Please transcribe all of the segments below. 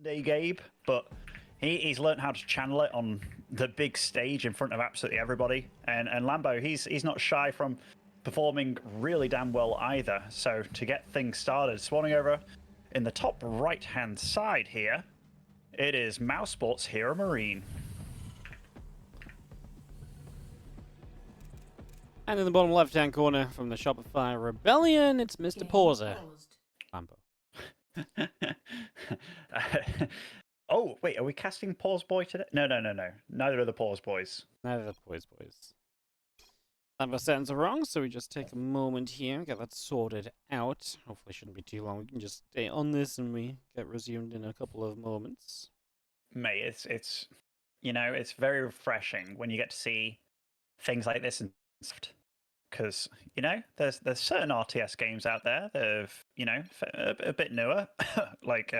day Gabe, but he's learned how to channel it on the big stage in front of absolutely everybody. And Lambo, he's not shy from performing really damn well either. So to get things started, spawning over in the top right-hand side here, it is Mousesports HeRoMaRinE. And in the bottom left-hand corner from the Shopify Rebellion, it's Mr. Pauser. Lambo. Oh, wait, are we casting Pause Boy today? No. Neither are the Pause Boys. Neither of the boys. Some of our settings are wrong, so we just take a moment here, get that sorted out. Hopefully it shouldn't be too long. We can just stay on this and we get resumed in a couple of moments. Mate, it's you know, it's very refreshing when you get to see things like this and because you know there's certain RTS games out there that have, you know, a bit newer like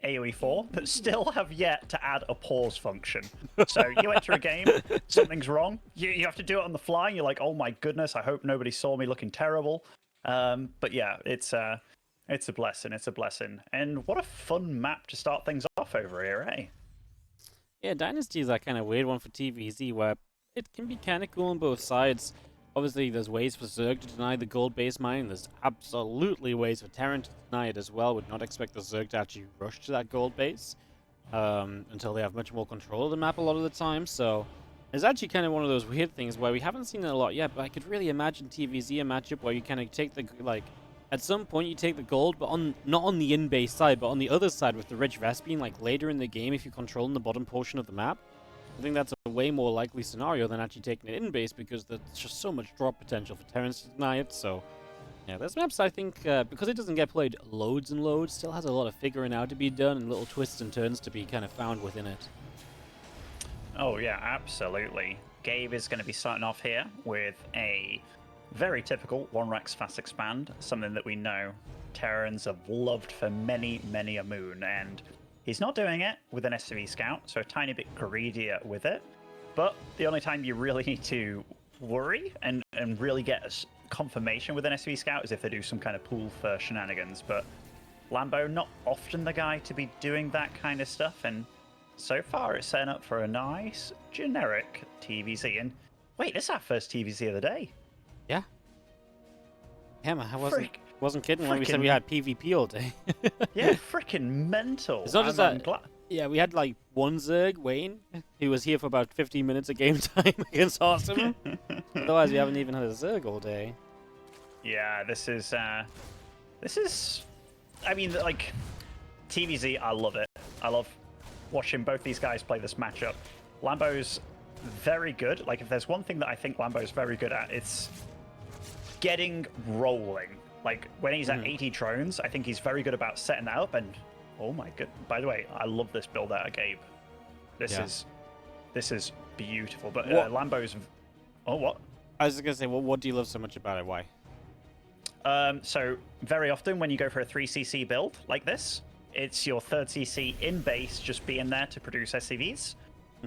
AoE 4 that still have yet to add a pause function. So you enter a game, something's wrong, you have to do it on the fly, and you're like, oh my goodness, I hope nobody saw me looking terrible. But yeah, it's a blessing. It's a blessing. And what a fun map to start things off over here, eh? Yeah, Dynasty is that kind of weird one for TVZ where it can be kind of cool on both sides. Obviously, there's ways for Zerg to deny the gold-based mining. There's absolutely ways for Terran to deny it as well. Would not expect the Zerg to actually rush to that gold base until they have much more control of the map a lot of the time. So it's actually kind of one of those weird things where we haven't seen it a lot yet, but I could really imagine TVZ a matchup where you kind of take the, like, at some point you take the gold, but not on the in-base side, but on the other side with the rich Vespene, like later in the game if you're controlling the bottom portion of the map. I think that's a way more likely scenario than actually taking it in base because there's just so much drop potential for Terrans to deny it. So, yeah, this maps, I think, because it doesn't get played loads and loads, still has a lot of figuring out to be done and little twists and turns to be kind of found within it. Oh, yeah, absolutely. Gabe is going to be starting off here with a very typical 1-Rex fast expand, something that we know Terrans have loved for many, many a moon, and he's not doing it with an SCV Scout, so a tiny bit greedier with it. But the only time you really need to worry and really get a confirmation with an SCV Scout is if they do some kind of pool for shenanigans. But Lambo, not often the guy to be doing that kind of stuff, and so far it's setting up for a nice generic TVZ. And wait, this is our first TVZ of the day. Yeah. Yeah, man, I wasn't kidding when we said we had PvP all day. Yeah, freaking mental. It's not just that. Yeah, we had like one Zerg, Wayne, who was here for about 15 minutes of game time against Awesome. Otherwise, we haven't even had a Zerg all day. Yeah, this is, I mean, like, TVZ, I love it. I love watching both these guys play this matchup. Lambo's very good. Like, if there's one thing that I think Lambo's very good at, it's getting rolling. Like, when he's at 80 drones, I think he's very good about setting that up. And oh my god, by the way, I love this build out of Gabe. This is beautiful. But Lambo's, oh, what? I was gonna say, well, what do you love so much about it? Why? So very often when you go for a 3cc build like this, it's your 3rd cc in base just being there to produce SCVs.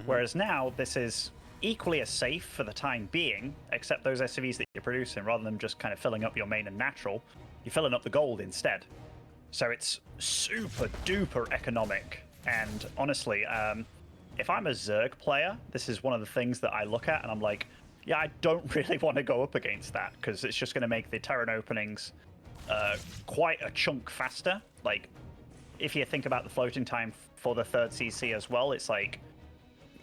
Whereas now this is equally as safe for the time being, except those SCVs that you're producing, rather than just kind of filling up your main and natural, you're filling up the gold instead. So it's super duper economic. And honestly, if I'm a Zerg player, this is one of the things that I look at and I'm like, yeah, I don't really want to go up against that because it's just going to make the Terran openings quite a chunk faster. Like, if you think about the floating time for the 3rd CC as well, it's like,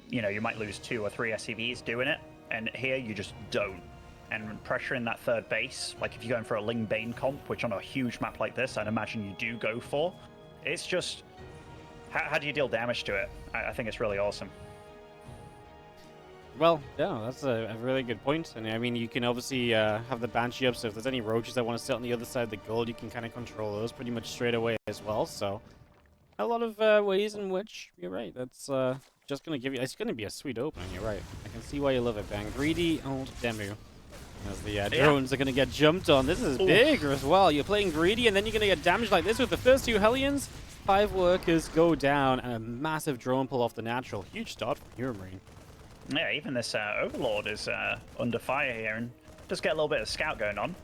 you know, you might lose 2 or 3 SCVs doing it, and here you just don't. And pressuring that 3rd base, like if you're going for a Ling Bane comp, which on a huge map like this, I'd imagine you do go for, it's just, how do you deal damage to it? I think it's really awesome. Well, yeah, that's a really good point. And I mean, you can obviously have the Banshee up, so if there's any roaches that want to sit on the other side of the gold, you can kind of control those pretty much straight away as well. So a lot of ways in which, you're right, that's just going to give you, it's going to be a sweet opening, you're right. I can see why you love it, Ben. Greedy old Demu. As the drones are going to get jumped on. This is big as well. You're playing greedy, and then you're going to get damaged like this with the first 2 Hellions. 5 workers go down, and a massive drone pull off the natural. Huge start from HeRoMaRinE. Yeah, even this Overlord is under fire here, and does get a little bit of scout going on.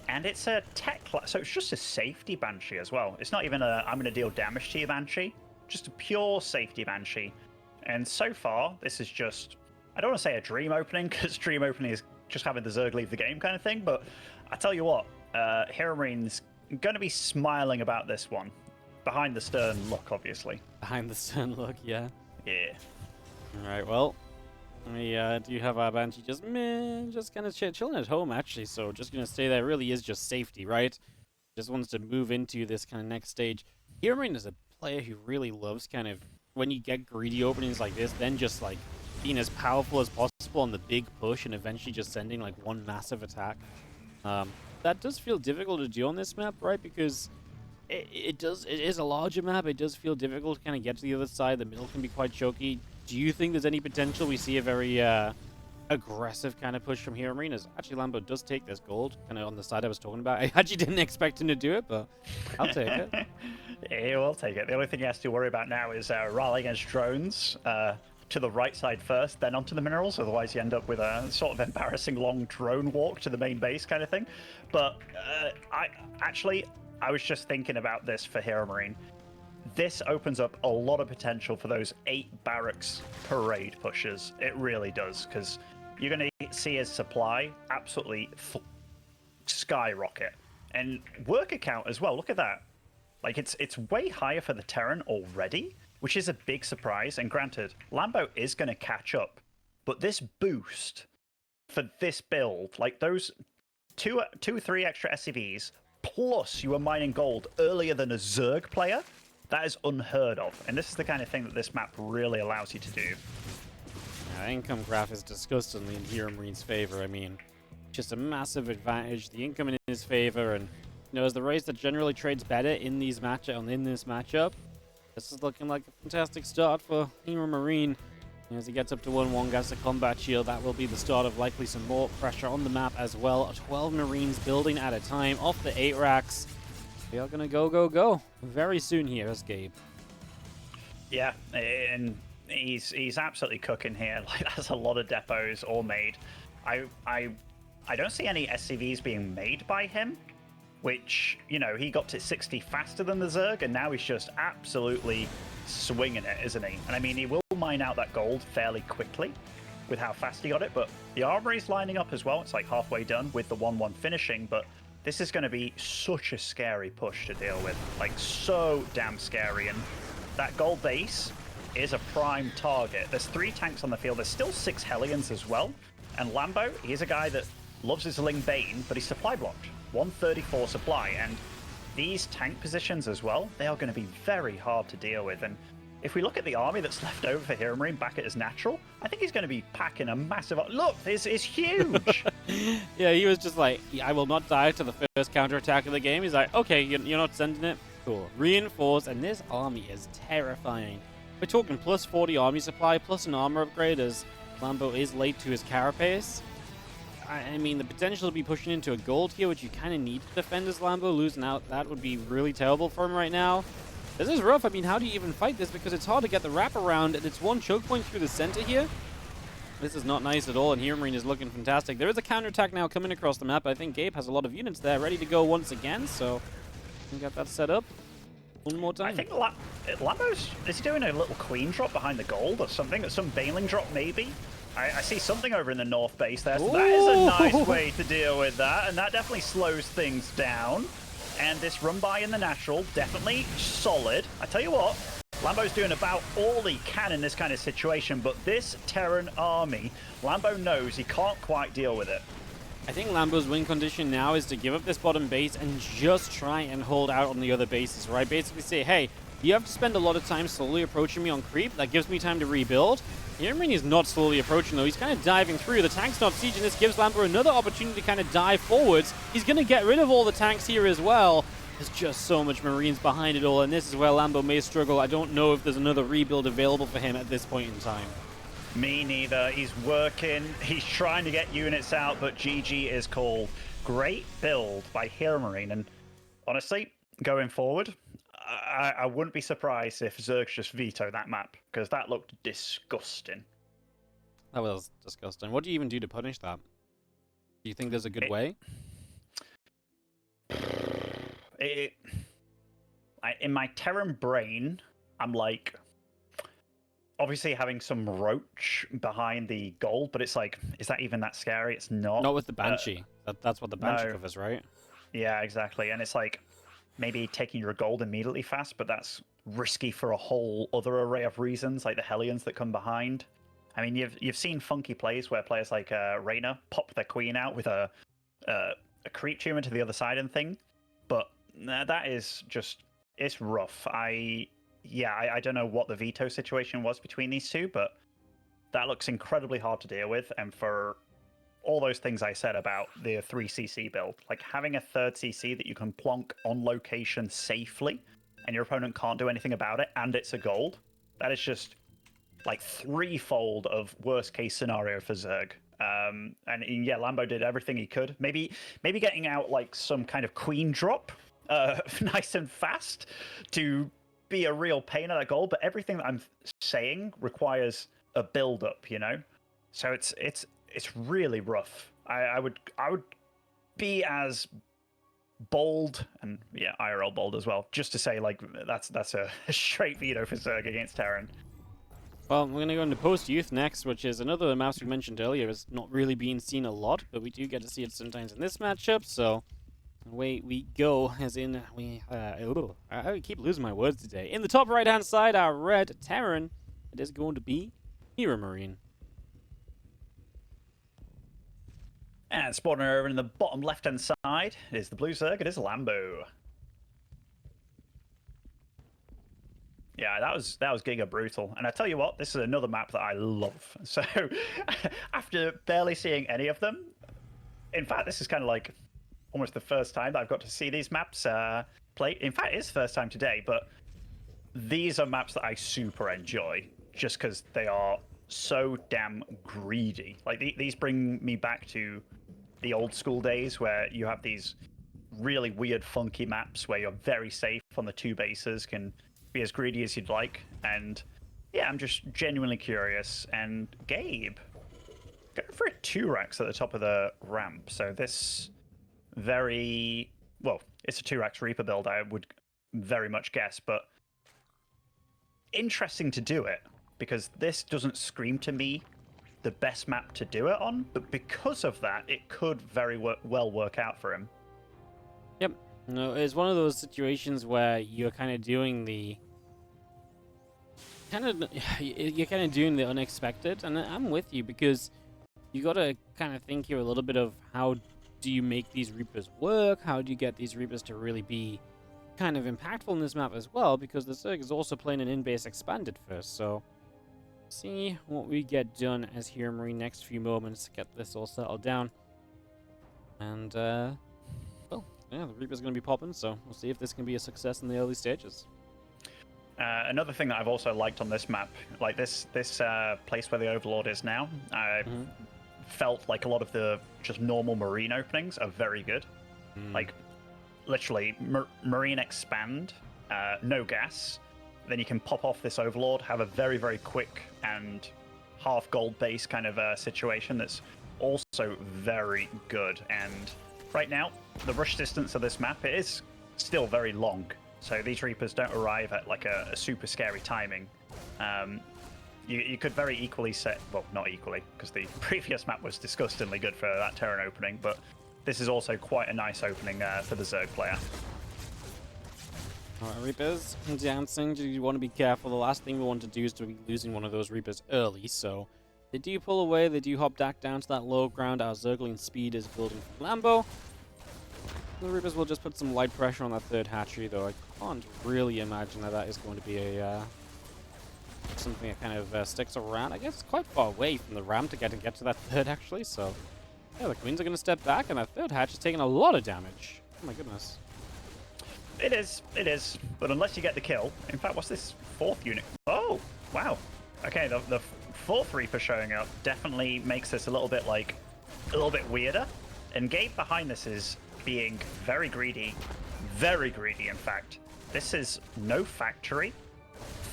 And it's a tech class, so it's just a safety Banshee as well. It's not even a, I'm going to deal damage to your Banshee. just a pure safety Banshee. And so far, this is just, I don't want to say a dream opening, because dream opening is just having the Zerg leave the game kind of thing, but I tell you what, HeRoMaRiNE's going to be smiling about this one. Behind the stern look, obviously. Behind the stern look, yeah. Yeah. Alright, well, we do have our Banshee just kind of chilling at home, actually, so just going to stay there. Really is just safety, right? Just wants to move into this kind of next stage. HeRoMaRiNE is a player who really loves kind of, when you get greedy openings like this, then just like being as powerful as possible on the big push and eventually just sending like one massive attack. That does feel difficult to do on this map, right? Because it is a larger map. It does feel difficult to kind of get to the other side. The middle can be quite choky. Do you think there's any potential we see a very aggressive kind of push from HeRoMaRiNE? As actually Lambo does take this gold kind of on the side I was talking about. I actually didn't expect him to do it, but I'll take it. Yeah, we'll take it. The only thing he has to worry about now is rallying against drones to the right side first, then onto the minerals. Otherwise, you end up with a sort of embarrassing long drone walk to the main base kind of thing. But I was just thinking about this for HeRoMaRiNE. This opens up a lot of potential for those 8 barracks parade pushes. It really does, because you're going to see his supply absolutely skyrocket. And worker count as well, look at that. Like, it's way higher for the Terran already, which is a big surprise. And granted, Lambo is going to catch up. But this boost for this build, like those 3 extra SCVs, plus you were mining gold earlier than a Zerg player, that is unheard of. And this is the kind of thing that this map really allows you to do. Yeah, income graph is disgustingly in HeRoMaRiNE's favor. I mean, just a massive advantage. The income in his favor, and as the race that generally trades better in this matchup, this is looking like a fantastic start for HeRoMaRiNE. As he gets up to 1-1, gets a combat shield, that will be the start of likely some more pressure on the map as well. 12 Marines building at a time off the 8 racks. We are going to go very soon here as Gabe. Yeah, and he's absolutely cooking here. Like, that's a lot of depots all made. I don't see any SCVs being made by him, which, he got to 60 faster than the Zerg, and now he's just absolutely swinging it, isn't he? And I mean, he will mine out that gold fairly quickly with how fast he got it, but the armory's lining up as well. It's like halfway done with the 1-1 finishing, but this is going to be such a scary push to deal with. Like, so damn scary. And that gold base is a prime target. There's 3 tanks on the field. There's still 6 Hellions as well. And Lambo, he's a guy that loves his Ling Bane, but he's supply blocked. 134 supply. And these tank positions as well, they are going to be very hard to deal with. And if we look at the army that's left over for HeRoMaRiNE back at his natural, I think he's going to be packing a massive... Look, this is huge! Yeah, he was just like, I will not die to the first counterattack of the game. He's like, okay, you're not sending it? Cool. Reinforce, and this army is terrifying. We're talking plus 40 army supply, plus an armor upgrade, as Lambo is late to his carapace. I mean, the potential to be pushing into a gold here, which you kind of need to defend as Lambo. Losing out, that would be really terrible for him right now. This is rough. I mean, how do you even fight this? Because it's hard to get the wraparound, and it's one choke point through the center here. This is not nice at all, and HeRoMaRiNE is looking fantastic. There is a counterattack now coming across the map. I think Gabe has a lot of units there ready to go once again, so we got that set up. One more time. I think Lambo's... Is he doing a little queen drop behind the gold or something? Some Baneling drop, maybe? I see something over in the north base there, so that is a nice way to deal with that, and that definitely slows things down. And this run by in the natural, definitely solid. I tell you what, Lambo's doing about all he can in this kind of situation, but this Terran army, Lambo knows he can't quite deal with it. I think Lambo's win condition now is to give up this bottom base and just try and hold out on the other bases, right? Basically say, hey, you have to spend a lot of time slowly approaching me on creep. That gives me time to rebuild. HeRoMaRiNE is not slowly approaching, though. He's kind of diving through. The tank's not sieging. This gives Lambo another opportunity to kind of dive forwards. He's going to get rid of all the tanks here as well. There's just so much Marines behind it all, and this is where Lambo may struggle. I don't know if there's another rebuild available for him at this point in time. Me neither. He's working. He's trying to get units out, but GG is called. Great build by HeRoMaRiNE, and honestly, going forward, I wouldn't be surprised if Zergs just veto that map, because that looked disgusting. That was disgusting. What do you even do to punish that? Do you think there's a good way? In my Terran brain, I'm like, obviously having some roach behind the gold, but it's like, is that even that scary? It's not. Not with the Banshee. That's what the Banshee No. covers, right? Yeah, exactly. And it's like maybe taking your gold immediately fast, but that's risky for a whole other array of reasons, like the Hellions that come behind. I mean, you've seen funky plays where players like Reyna pop their queen out with a creep tumor to the other side and thing, but that is just, it's rough. I don't know what the veto situation was between these two, but that looks incredibly hard to deal with. And for all those things I said about the 3cc build, like having a third CC that you can plonk on location safely and your opponent can't do anything about it, and it's a gold, that is just like threefold of worst case scenario for Zerg. And yeah, Lambo did everything he could. Maybe getting out like some kind of queen drop, nice and fast, to be a real pain at that goal. But everything that I'm saying requires a build up, you know. So it's really rough. I would be as bold, and yeah, IRL bold as well, just to say like that's a straight veto for Zerg against Terran. Well, we're going to go into post-youth next, which is another mouse we mentioned earlier. Is not really being seen a lot, but we do get to see it sometimes in this matchup, so away we go, as in, I keep losing my words today. In the top right-hand side, our red Terran, it is going to be HeRoMaRinE. And spawning over in the bottom left-hand side is the blue Zerg, it is Lambo. Yeah, that was Giga brutal. And I tell you what, this is another map that I love. So after barely seeing any of them, in fact, this is kind of like almost the first time that I've got to see these maps play. In fact, it is the first time today, but these are maps that I super enjoy just because they are so damn greedy. Like these bring me back to the old school days where you have these really weird, funky maps where you're very safe on the two bases, can be as greedy as you'd like. And yeah, I'm just genuinely curious. And Gabe, going for a 2-Rax at the top of the ramp. So this very, well, it's a 2-Rax Reaper build, I would very much guess, but interesting to do it because this doesn't scream to me the best map to do it on, but because of that, it could very well work out for him. Yep. No, it's one of those situations where you're kind of doing the unexpected, and I'm with you because you got to kind of think here a little bit of how do you make these Reapers work? How do you get these Reapers to really be kind of impactful in this map as well? Because the Zerg is also playing an in-base expanded first, so see what we get done as HeRoMaRinE next few moments to get this all settled down. And well, yeah, the Reaper's going to be popping, so we'll see if this can be a success in the early stages. Another thing that I've also liked on this map, like this place where the Overlord is now, I felt like a lot of the just normal Marine openings are very good. Like, literally, Marine expand, no gas, then you can pop off this Overlord, have a very, very quick and half gold base kind of situation that's also very good. And right now, the rush distance of this map is still very long. So these Reapers don't arrive at like a super scary timing. You could very equally set, well, not equally, because the previous map was disgustingly good for that Terran opening, but this is also quite a nice opening for the Zerg player. Alright, Reapers, dancing, you want to be careful. The last thing we want to do is to be losing one of those Reapers early, so they do pull away, they do hop back down to that low ground. Our Zergling speed is building for Lambo. The Reapers will just put some light pressure on that third hatchery, though I can't really imagine that is going to be a something that kind of sticks around. I guess it's quite far away from the ramp to get to that third, actually, so yeah, the Queens are going to step back, and that third hatch is taking a lot of damage. Oh my goodness. It is, but unless you get the kill, in fact, what's this fourth unit? Oh, wow. Okay, the fourth Reaper showing up definitely makes this a little bit weirder, and Gabe behind this is being very greedy, in fact. This is no factory,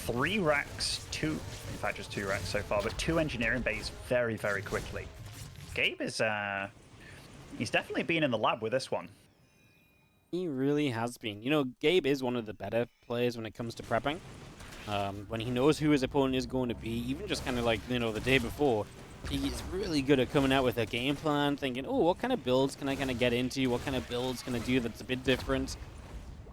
3 racks, 2, in fact just 2 racks so far, but 2 engineering bays very, very quickly. Gabe is, he's definitely been in the lab with this one. He really has been. You know, Gabe is one of the better players when it comes to prepping. When he knows who his opponent is going to be, even just kind of like, you know, the day before, he's really good at coming out with a game plan, thinking, oh, what kind of builds can I kind of get into? What kind of builds can I do that's a bit different?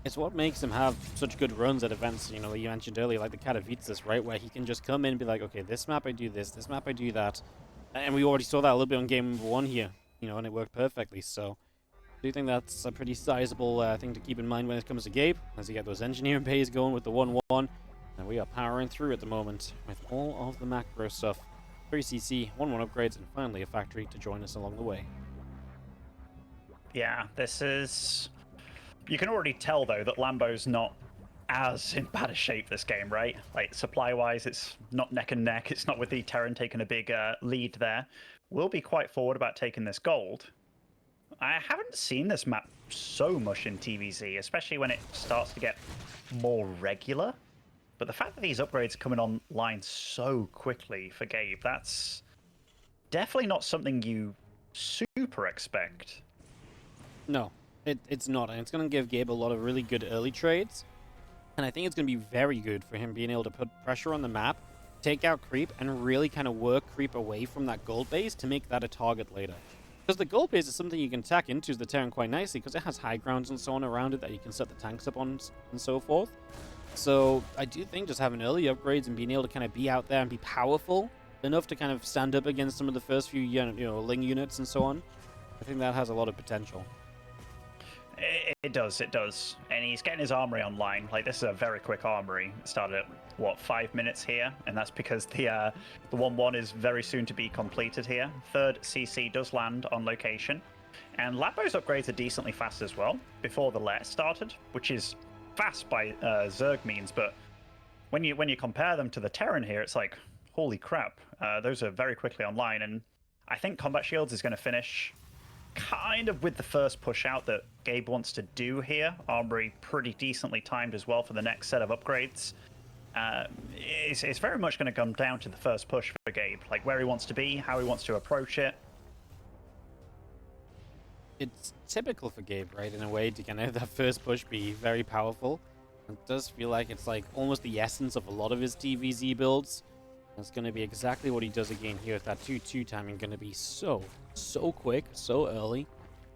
It's what makes him have such good runs at events, you know, that you mentioned earlier, like the Katowice, right? Where he can just come in and be like, okay, this map I do this map I do that. And we already saw that a little bit on game number 1 here, you know, and it worked perfectly. So I do think that's a pretty sizable thing to keep in mind when it comes to Gabe, as you get those engineering bays going with the 1-1. And we are powering through at the moment with all of the macro stuff. 3cc, 1-1 upgrades, and finally a factory to join us along the way. Yeah, this is... You can already tell, though, that Lambo's not as in bad a shape this game, right? Like, supply-wise, it's not neck and neck. It's not with the Terran taking a big lead there. We'll be quite forward about taking this gold. I haven't seen this map so much in TVZ, especially when it starts to get more regular. But the fact that these upgrades are coming online so quickly for Gabe, that's definitely not something you super expect. No, it's not, and it's going to give Gabe a lot of really good early trades. And I think it's going to be very good for him being able to put pressure on the map, take out creep, and really kind of work creep away from that gold base to make that a target later. Because the gold base is something you can attack into the Terran quite nicely, because it has high grounds and so on around it that you can set the tanks up on and so forth. So I do think just having early upgrades and being able to kind of be out there and be powerful enough to kind of stand up against some of the first few, you know, Ling units and so on, I think that has a lot of potential. It does. And he's getting his armory online. Like, this is a very quick armory. It started at, what, 5 minutes here? And that's because the 1-1 is very soon to be completed here. Third CC does land on location. And Lambo's upgrades are decently fast as well, before the let started, which is fast by Zerg means, but when you compare them to the Terran here, it's like, holy crap, those are very quickly online. And I think Combat Shields is going to finish kind of with the first push out that Gabe wants to do here. Armory pretty decently timed as well for the next set of upgrades. It's very much going to come down to the first push for Gabe, like where he wants to be, how he wants to approach it. It's typical for Gabe, right, in a way, to kind of that first push be very powerful. It does feel like it's like almost the essence of a lot of his TVZ builds. It's going to be exactly what he does again here with that 2-2 timing. Going to be so quick, so early.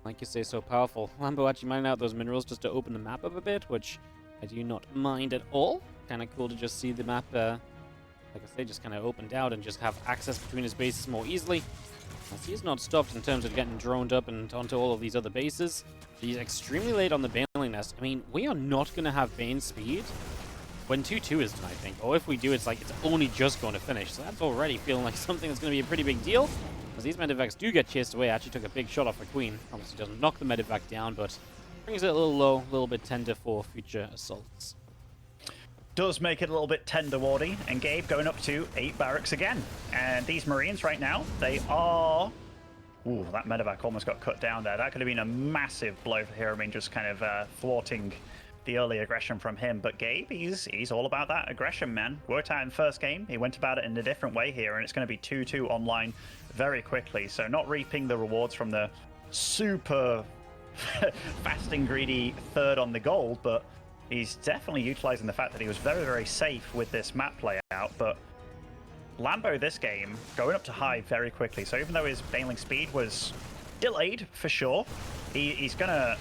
Like you say, so powerful. Lambo actually mining out those minerals just to open the map up a bit, which I do not mind at all. Kind of cool to just see the map, like I say, just kind of opened out and just have access between his bases more easily. As he's not stopped in terms of getting droned up and onto all of these other bases. He's extremely late on the Baneling Nest. I mean, we are not going to have Bane speed when 2-2 is done, I think. Or if we do, it's like it's only just going to finish. So that's already feeling like something that's going to be a pretty big deal. As these Medivacs do get chased away. Actually took a big shot off the Queen. Obviously doesn't knock the Medivac down, but brings it a little low, a little bit tender for future assaults. Does make it a little bit tender, Wardy, and Gabe going up to 8 barracks again. And these Marines right now, they are... Ooh, that Medivac almost got cut down there. That could have been a massive blow for HeRoMaRinE, just kind of thwarting the early aggression from him. But Gabe, he's all about that aggression, man. Worked out in the first game. He went about it in a different way here, and it's going to be 2-2 online very quickly. So not reaping the rewards from the super fast and greedy third on the gold, but he's definitely utilizing the fact that he was very, very safe with this map layout. But Lambo this game going up to high very quickly. So even though his Baneling speed was delayed for sure, he's going to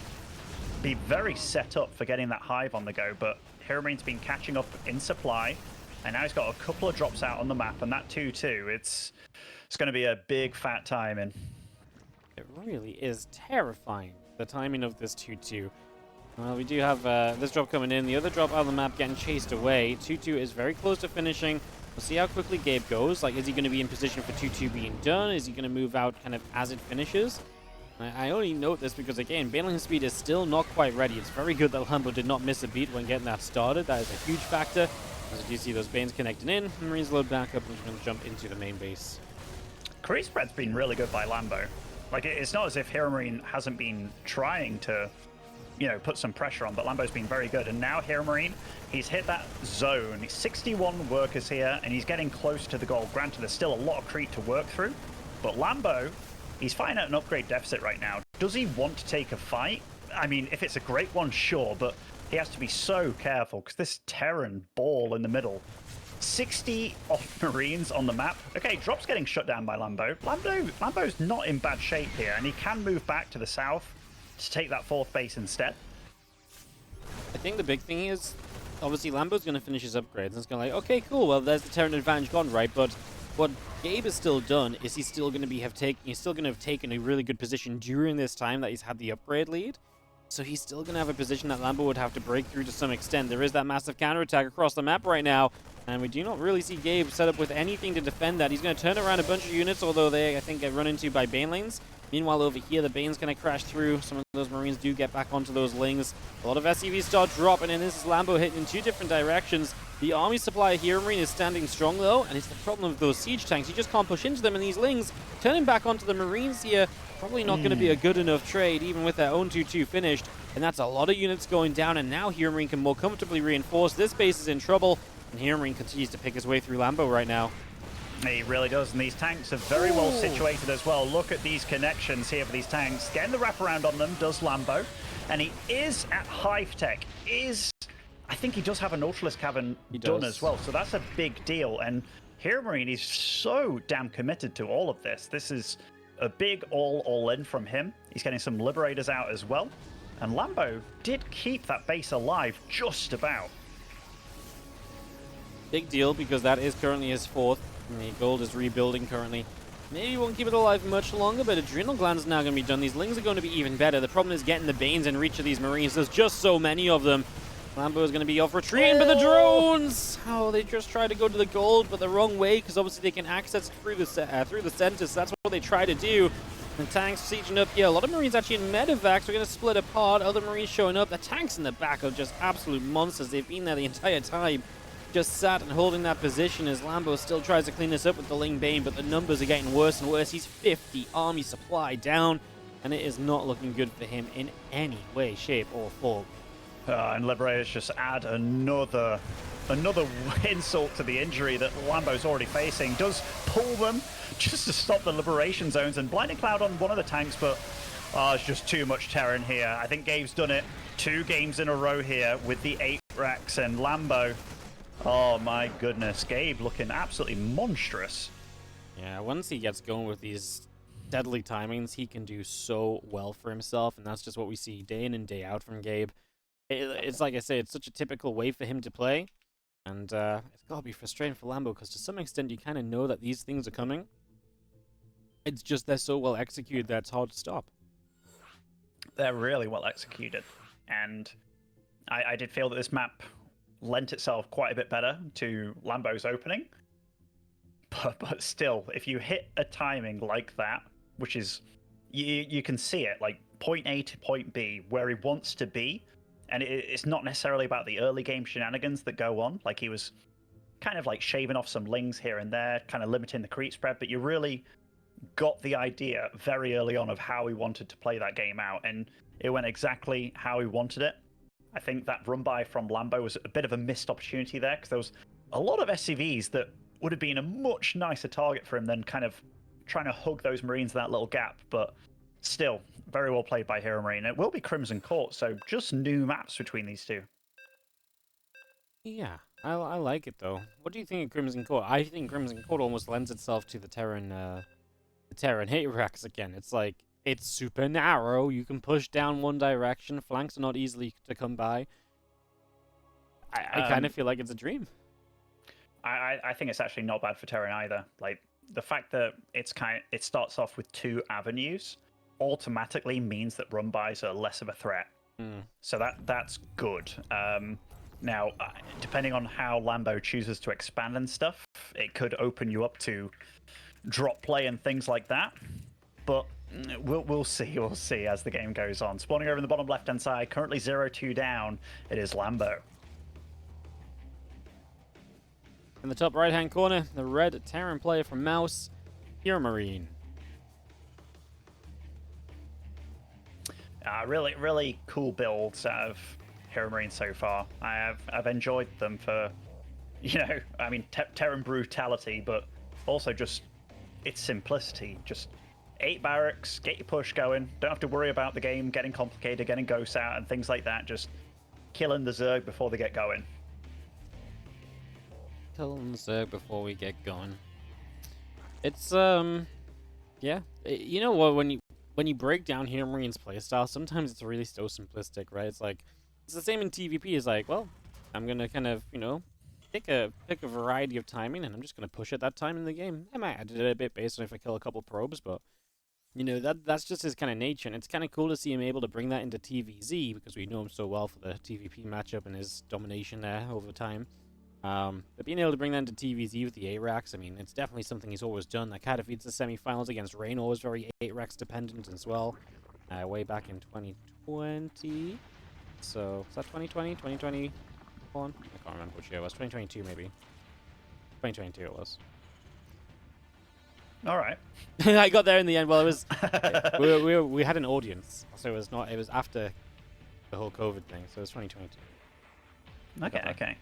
be very set up for getting that hive on the go. But HeRoMaRinE's been catching up in supply, and now he's got a couple of drops out on the map, and that 2-2, it's going to be a big fat timing. It really is terrifying, the timing of this 2-2. Well, we do have this drop coming in, the other drop out of the map getting chased away. 2-2 is very close to finishing. We'll see how quickly Gabe goes. Like, is he going to be in position for 2-2 being done? Is he going to move out kind of as it finishes? I only note this because, again, Baneling speed is still not quite ready. It's very good that Lambo did not miss a beat when getting that started. That is a huge factor. As you do see those Banes connecting in, Marines load back up and we're going to jump into the main base. Creep spread's been really good by Lambo. Like, it's not as if HeRoMaRinE hasn't been trying to, you know, put some pressure on, but Lambo's been very good. And now HeRoMaRinE, he's hit that zone. 61 workers here, and he's getting close to the goal. Granted, there's still a lot of creep to work through, but Lambo, he's fighting at an upgrade deficit right now. Does he want to take a fight? I mean, if it's a great one, sure, but he has to be so careful because this Terran ball in the middle. 60 off Marines on the map. Okay, Drop's getting shut down by Lambo. Lambo's not in bad shape here, and he can move back to the south to take that 4th base instead. I think the big thing is, obviously Lambo's going to finish his upgrades, and it's going to like, okay, cool, well, there's the Terran advantage gone, right? But what Gabe has still done is he's still going to have taken a really good position during this time that he's had the upgrade lead. So he's still going to have a position that Lambo would have to break through to some extent. There is that massive counterattack across the map right now, and we do not really see Gabe set up with anything to defend that. He's going to turn around a bunch of units, although they, I think, get run into by Bane lanes. Meanwhile, over here, the Bane's going to crash through. Some of those Marines do get back onto those lings. A lot of SCVs start dropping, and this is Lambo hitting in 2 different directions. The army supply of HeRoMaRinE is standing strong, though, and it's the problem of those siege tanks. You just can't push into them, and these lings turning back onto the Marines here, probably not going to be a good enough trade, even with their own 2-2 finished. And that's a lot of units going down, and now HeRoMaRinE can more comfortably reinforce. This base is in trouble, and HeRoMaRinE continues to pick his way through Lambo right now. He really does, and these tanks are very well situated as well. Look at these connections here for these tanks. Getting the wraparound on them does Lambo, and he is at Hive Tech. I think he does have a Nautilus Cavern done as well, so that's a big deal. And HeRoMaRinE is so damn committed to all of this. This is a big all-in from him. He's getting some Liberators out as well. And Lambo did keep that base alive just about. Big deal, because that is currently his 4th. And the gold is rebuilding currently. Maybe he won't keep it alive much longer, but Adrenal Gland's now going to be done. These lings are going to be even better. The problem is getting the Banes in reach of these Marines. There's just so many of them. Lambo is going to be off retreating, but the drones! Oh, they just try to go to the gold, but the wrong way, because obviously they can access through the center, so that's what they try to do. The tanks sieging up. Yeah, a lot of Marines actually in medevacs. We're going to split apart. Other Marines showing up. The tanks in the back are just absolute monsters. They've been there the entire time. Just sat and holding that position as Lambo still tries to clean this up with the Ling Bane, but the numbers are getting worse and worse. He's 50 army supply down, and it is not looking good for him in any way, shape, or form. And Liberators just add another insult to the injury that Lambo's already facing. Does pull them just to stop the liberation zones, and Blinding Cloud on one of the tanks, but it's just too much Terran here. I think Gabe's done it 2 games in a row here with the 8 racks, and Lambo, oh my goodness, Gabe looking absolutely monstrous. Yeah, once he gets going with these deadly timings, he can do so well for himself, and that's just what we see day in and day out from Gabe. It's like I say, it's such a typical way for him to play, and it's got to be frustrating for Lambo, because to some extent you kind of know that these things are coming. It's just they're so well executed that it's hard to stop. They're really well executed, and I did feel that this map lent itself quite a bit better to Lambo's opening. But still, if you hit a timing like that, which is, you can see it, like point A to point B, where he wants to be, and it's not necessarily about the early game shenanigans that go on, like he was kind of like shaving off some lings here and there, kind of limiting the creep spread, but you really got the idea very early on of how he wanted to play that game out, and it went exactly how he wanted it. I think that run by from Lambo was a bit of a missed opportunity there, because there was a lot of SCVs that would have been a much nicer target for him than kind of trying to hug those Marines in that little gap. But still, very well played by HeRoMaRinE. It will be Crimson Court, so just new maps between these two. Yeah, I like it though. What do you think of Crimson Court? I think Crimson Court almost lends itself to the Terran hate racks again. It's like, it's super narrow. You can push down one direction. Flanks are not easily to come by. I kind of feel like it's a dream. I think it's actually not bad for Terran either. Like, the fact that it starts off with 2 avenues automatically means that run-bys are less of a threat. So that's good. Now, depending on how Lambo chooses to expand and stuff, it could open you up to drop play and things like that. But we'll see as the game goes on. Spawning over in the bottom left-hand side, currently 0-2 down. It is Lambo. In the top right-hand corner, the red Terran player from Mouse, HeRoMaRinE. Really cool builds out of HeRoMaRinE so far. I've enjoyed them for, I mean, Terran brutality, but also just its simplicity. Just 8 barracks, get your push going. Don't have to worry about the game getting complicated, getting ghosts out and things like that. Just killing the Zerg before they get going. Killing the Zerg before we get going. It's yeah. You know what? When you break down HeRoMaRiNE's playstyle, sometimes it's really so simplistic, right? It's like it's the same in TVP. It's like, well, I'm gonna kind of pick a variety of timing, and I'm just gonna push at that time in the game. I might edit it a bit based on if I kill a couple probes, but that's just his kind of nature, and it's kind of cool to see him able to bring that into TVZ because we know him so well for the TVP matchup and his domination there over time. But being able to bring that into TVZ with the ARAX, I mean, it's definitely something he's always done. Like, had defeats the semifinals against Raynor was very ARAX dependent as well, way back in 2020. So, is that 2020? 2021? I can't remember which year it was. 2022, maybe. 2022 it was. All right. I got there in the end. Well, it was... we had an audience, so it was not... It was after the whole COVID thing, so it was 2022. Okay.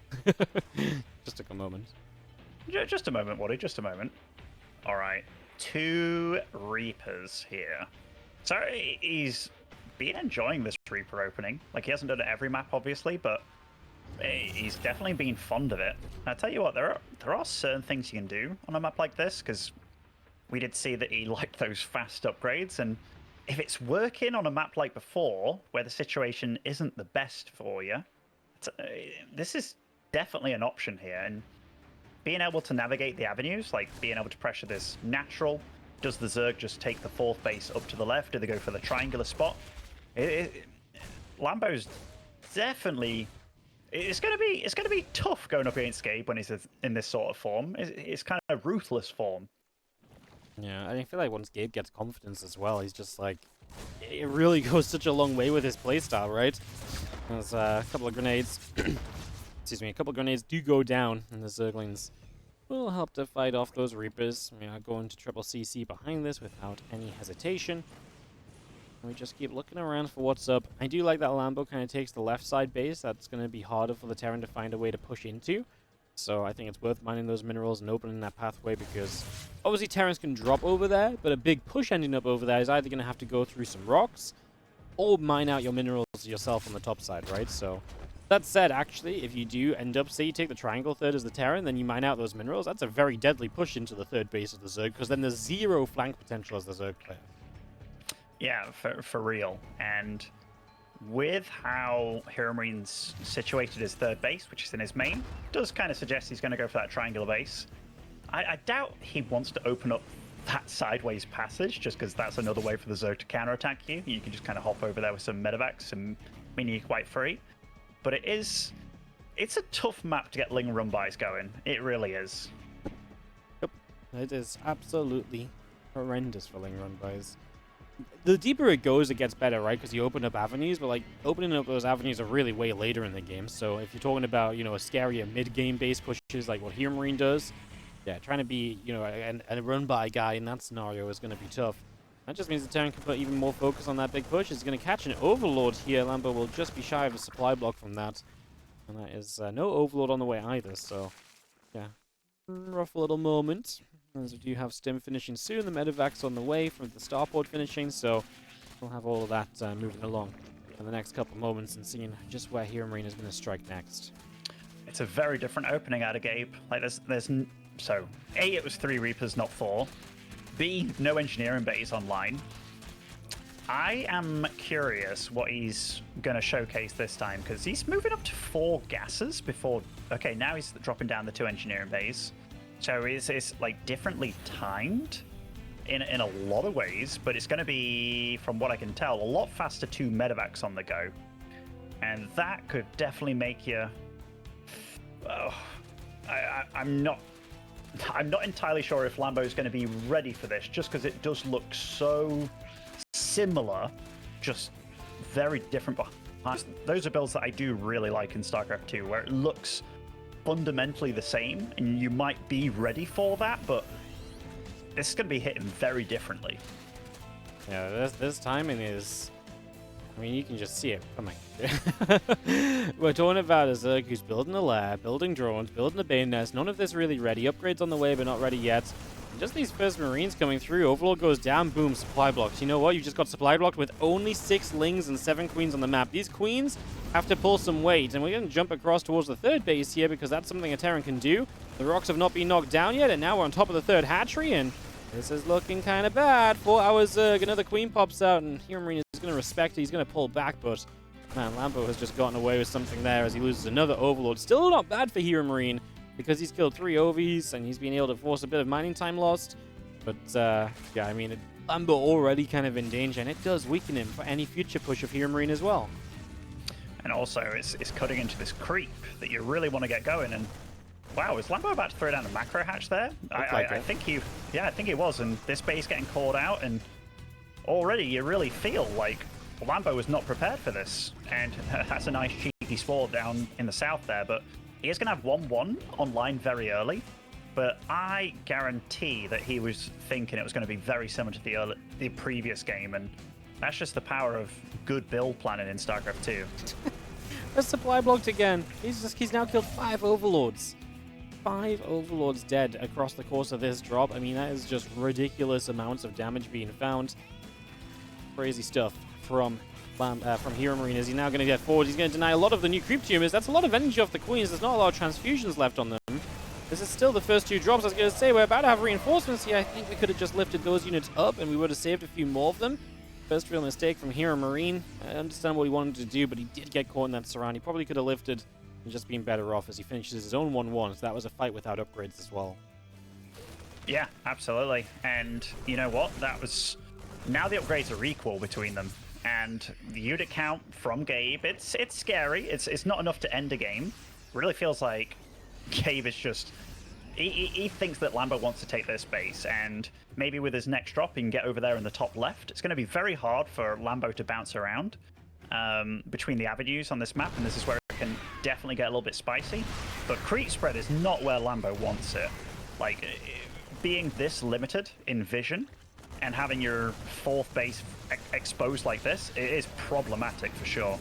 Just took a moment. Just a moment, Waddy, just a moment. All right. 2 Reapers here. So he's been enjoying this Reaper opening. Like, he hasn't done it every map, obviously, but he's definitely been fond of it. And I tell you what, there are certain things you can do on a map like this, because we did see that he liked those fast upgrades, and if it's working on a map like before, where the situation isn't the best for you, this is definitely an option here, and being able to navigate the avenues, like being able to pressure this natural. Does the Zerg just take the 4th base up to the left? Do they go for the triangular spot? Lambo's definitely... It's gonna be tough going up against Gabe when he's in this sort of form. It's kind of ruthless form. Yeah, I feel like once Gabe gets confidence as well, he's just like... It really goes such a long way with his playstyle, right? There's a couple of grenades. Excuse me, a couple of grenades do go down, and the Zerglings will help to fight off those Reapers. We are going to triple CC behind this without any hesitation. And we just keep looking around for what's up. I do like that Lambo kind of takes the left side base. That's going to be harder for the Terran to find a way to push into. So I think it's worth mining those minerals and opening that pathway, because obviously Terrans can drop over there, but a big push ending up over there is either going to have to go through some rocks or mine out your minerals yourself on the top side, right? So that said, actually, if you do end up, say you take the triangle third as the Terran, then you mine out those minerals, that's a very deadly push into the 3rd base of the Zerg, because then there's 0 flank potential as the Zerg player. Yeah, for real. And with how HeRoMaRiNE's situated his 3rd base, which is in his main, does kind of suggest he's going to go for that triangular base. I doubt he wants to open up that sideways passage, just because that's another way for the Zerg to counterattack you. You can just kind of hop over there with some medevacs and mean you're quite free. But it's a tough map to get Ling run bys going. It really is. Yep, it is absolutely horrendous for Ling run bys. The deeper it goes, it gets better, right? Because you open up avenues, but like opening up those avenues are really way later in the game. So if you're talking about, a scarier mid-game base pushes like what HeRoMaRiNE does, yeah, trying to be, a run-by guy in that scenario is going to be tough. That just means the Terran can put even more focus on that big push. It's going to catch an Overlord here. Lambo will just be shy of a supply block from that. And that is no Overlord on the way either, so yeah. Rough little moment. As we do have Stim finishing soon, the medevac's on the way from the starport finishing, so we'll have all of that moving along in the next couple of moments and seeing just where HeRoMaRiNE is going to strike next. It's a very different opening out of Gabe. Like, so, A, it was 3 Reapers, not 4. B, no engineering base online. I am curious what he's going to showcase this time, because he's moving up to 4 gases before... Okay, now he's dropping down the 2 engineering bays. So it's like differently timed in a lot of ways, but it's going to be, from what I can tell, a lot faster 2 medevacs on the go. And that could definitely make you... I'm not entirely sure if Lambo is going to be ready for this, just because it does look so similar, just very different. Those are builds that I do really like in StarCraft 2, where it looks fundamentally the same, and you might be ready for that, but this is going to be hitting very differently. Yeah, this timing is... I mean, you can just see it. Come on. We're talking about a Zerg who's building a lair, building drones, building a bane nest. None of this really ready. Upgrades on the way, but not ready yet. Just these first Marines coming through. Overlord goes down, boom, supply blocked. You know what? You've just got supply blocked with only 6 Lings and 7 Queens on the map. These Queens have to pull some weight, and we're going to jump across towards the third base here because that's something a Terran can do. The rocks have not been knocked down yet, and now we're on top of the third hatchery, and this is looking kind of bad. 4 hours, another Queen pops out, and HeRoMaRinE is going to respect it. He's going to pull back, but man, Lambo has just gotten away with something there as he loses another Overlord. Still not bad for HeRoMaRinE because he's killed 3 Ovies, and he's been able to force a bit of mining time lost. But, yeah, I mean, Lambo already kind of in danger, and it does weaken him for any future push of HeRoMaRinE as well. And also, it's cutting into this creep that you really want to get going. And wow, is Lambo about to throw down a macro hatch there? I think he was. And this base getting called out, and already you really feel like Lambo was not prepared for this. And that's a nice cheeky sport down in the south there. But he is going to have 1-1 online very early. But I guarantee that he was thinking it was going to be very similar to the previous game, and that's just the power of good build planning in StarCraft 2. That's supply blocked again. He's now killed 5 Overlords. 5 Overlords dead across the course of this drop. I mean, that is just ridiculous amounts of damage being found. Crazy stuff from HeRoMaRinE. Is he now going to get forward? He's going to deny a lot of the new creep tumors. That's a lot of energy off the Queens. There's not a lot of transfusions left on them. This is still the first 2 drops. I was going to say, we're about to have reinforcements here. I think we could have just lifted those units up and we would have saved a few more of them. First real mistake from HeRoMaRinE. I understand what he wanted to do, but he did get caught in that surround. He probably could have lifted and just been better off as he finishes his own 1-1. So that was a fight without upgrades as well. Yeah, absolutely. And you know what? That was... Now the upgrades are equal between them. And the unit count from Gabe, it's scary. It's not enough to end a game. It really feels like Gabe is just... He thinks that Lambo wants to take this base, and maybe with his next drop he can get over there in the top left. It's going to be very hard for Lambo to bounce around between the avenues on this map, and this is where it can definitely get a little bit spicy. But creep spread is not where Lambo wants it. Like, being this limited in vision and having your 4th base exposed like this, it is problematic for sure.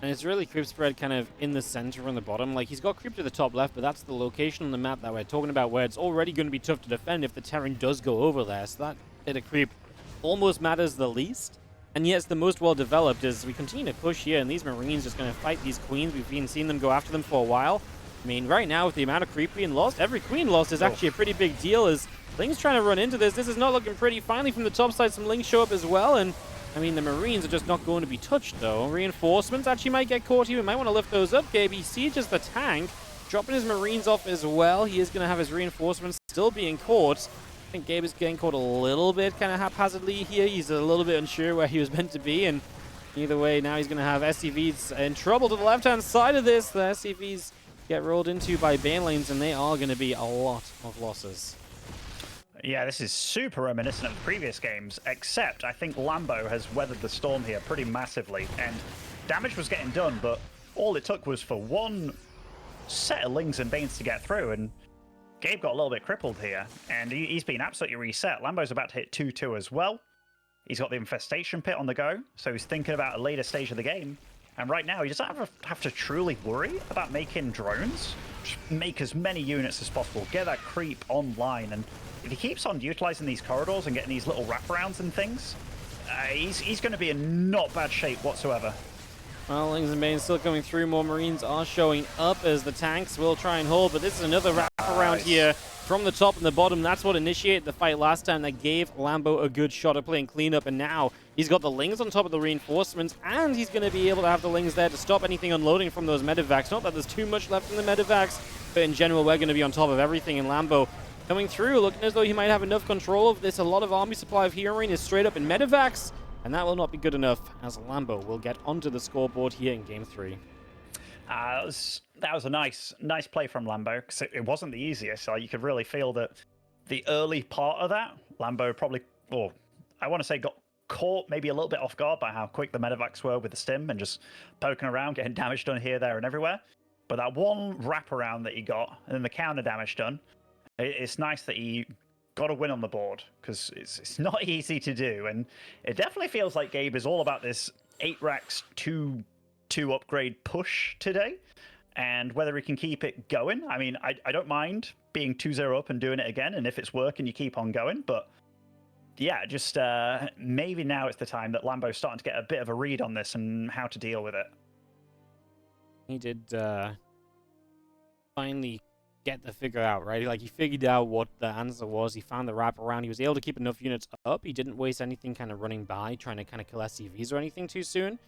And it's really creep spread kind of in the center on the bottom. Like, he's got creep to the top left, but that's the location on the map that we're talking about where it's already going to be tough to defend if the Terran does go over there. So that bit of creep almost matters the least. And yet it's the most well developed as we continue to push here, and these Marines just going to fight these Queens. We've been seeing them go after them for a while. I mean, right now with the amount of creep being lost, every Queen lost is actually a pretty big deal as Ling's trying to run into this. This is not looking pretty. Finally from the top side, some Lings show up as well, and I mean, the Marines are just not going to be touched, though. Reinforcements actually might get caught here. We might want to lift those up. Gabe, he sieges the tank, dropping his Marines off as well. He is going to have his reinforcements still being caught. I think Gabe is getting caught a little bit kind of haphazardly here. He's a little bit unsure where he was meant to be, and either way, now he's going to have SCVs in trouble to the left-hand side of this. The SCVs get rolled into by Banelings, and they are going to be a lot of losses. Yeah, this is super reminiscent of the previous games, except I think Lambo has weathered the storm here pretty massively, and damage was getting done, but all it took was for one set of Lings and Banes to get through, and Gabe got a little bit crippled here, and he's been absolutely reset. Lambo's about to hit 2-2 as well. He's got the Infestation Pit on the go, so he's thinking about a later stage of the game, and right now he doesn't have to truly worry about making drones. Just make as many units as possible, get that creep online, and if he keeps on utilizing these corridors and getting these little wraparounds and things, he's going to be in not bad shape whatsoever. Well, Lings and Banes still coming through. More Marines are showing up as the tanks will try and hold, but this is another wraparound here from the top and the bottom. That's what initiated the fight last time. That gave Lambo a good shot at playing cleanup, and now he's got the Lings on top of the reinforcements, and he's going to be able to have the Lings there to stop anything unloading from those medevacs. Not that there's too much left in the medevacs, but in general, we're going to be on top of everything, and Lambo coming through, looking as though he might have enough control of this. A lot of army supply of HeRoMaRinE is straight up in medevacs, and that will not be good enough as Lambo will get onto the scoreboard here in Game 3. That was a nice play from Lambo, because it wasn't the easiest. So you could really feel that the early part of that, Lambo probably, or I want to say got caught maybe a little bit off guard by how quick the medevacs were with the stim and just poking around, getting damage done here, there, and everywhere. But that one wraparound that he got, and then the counter damage done, it's nice that he got a win on the board, because it's not easy to do, and it definitely feels like Gabe is all about this 8 racks 2 upgrade push today. and whether he can keep it going. I mean, I don't mind being 2-0 up and doing it again, and if it's working, you keep on going. But yeah, just maybe now it's the time that Lambo's starting to get a bit of a read on this and how to deal with it. He did finally get the figure out, right? Like, he figured out what the answer was. He found the wraparound. He was able to keep enough units up. He didn't waste anything kind of running by, trying to kind of kill SCVs or anything too soon.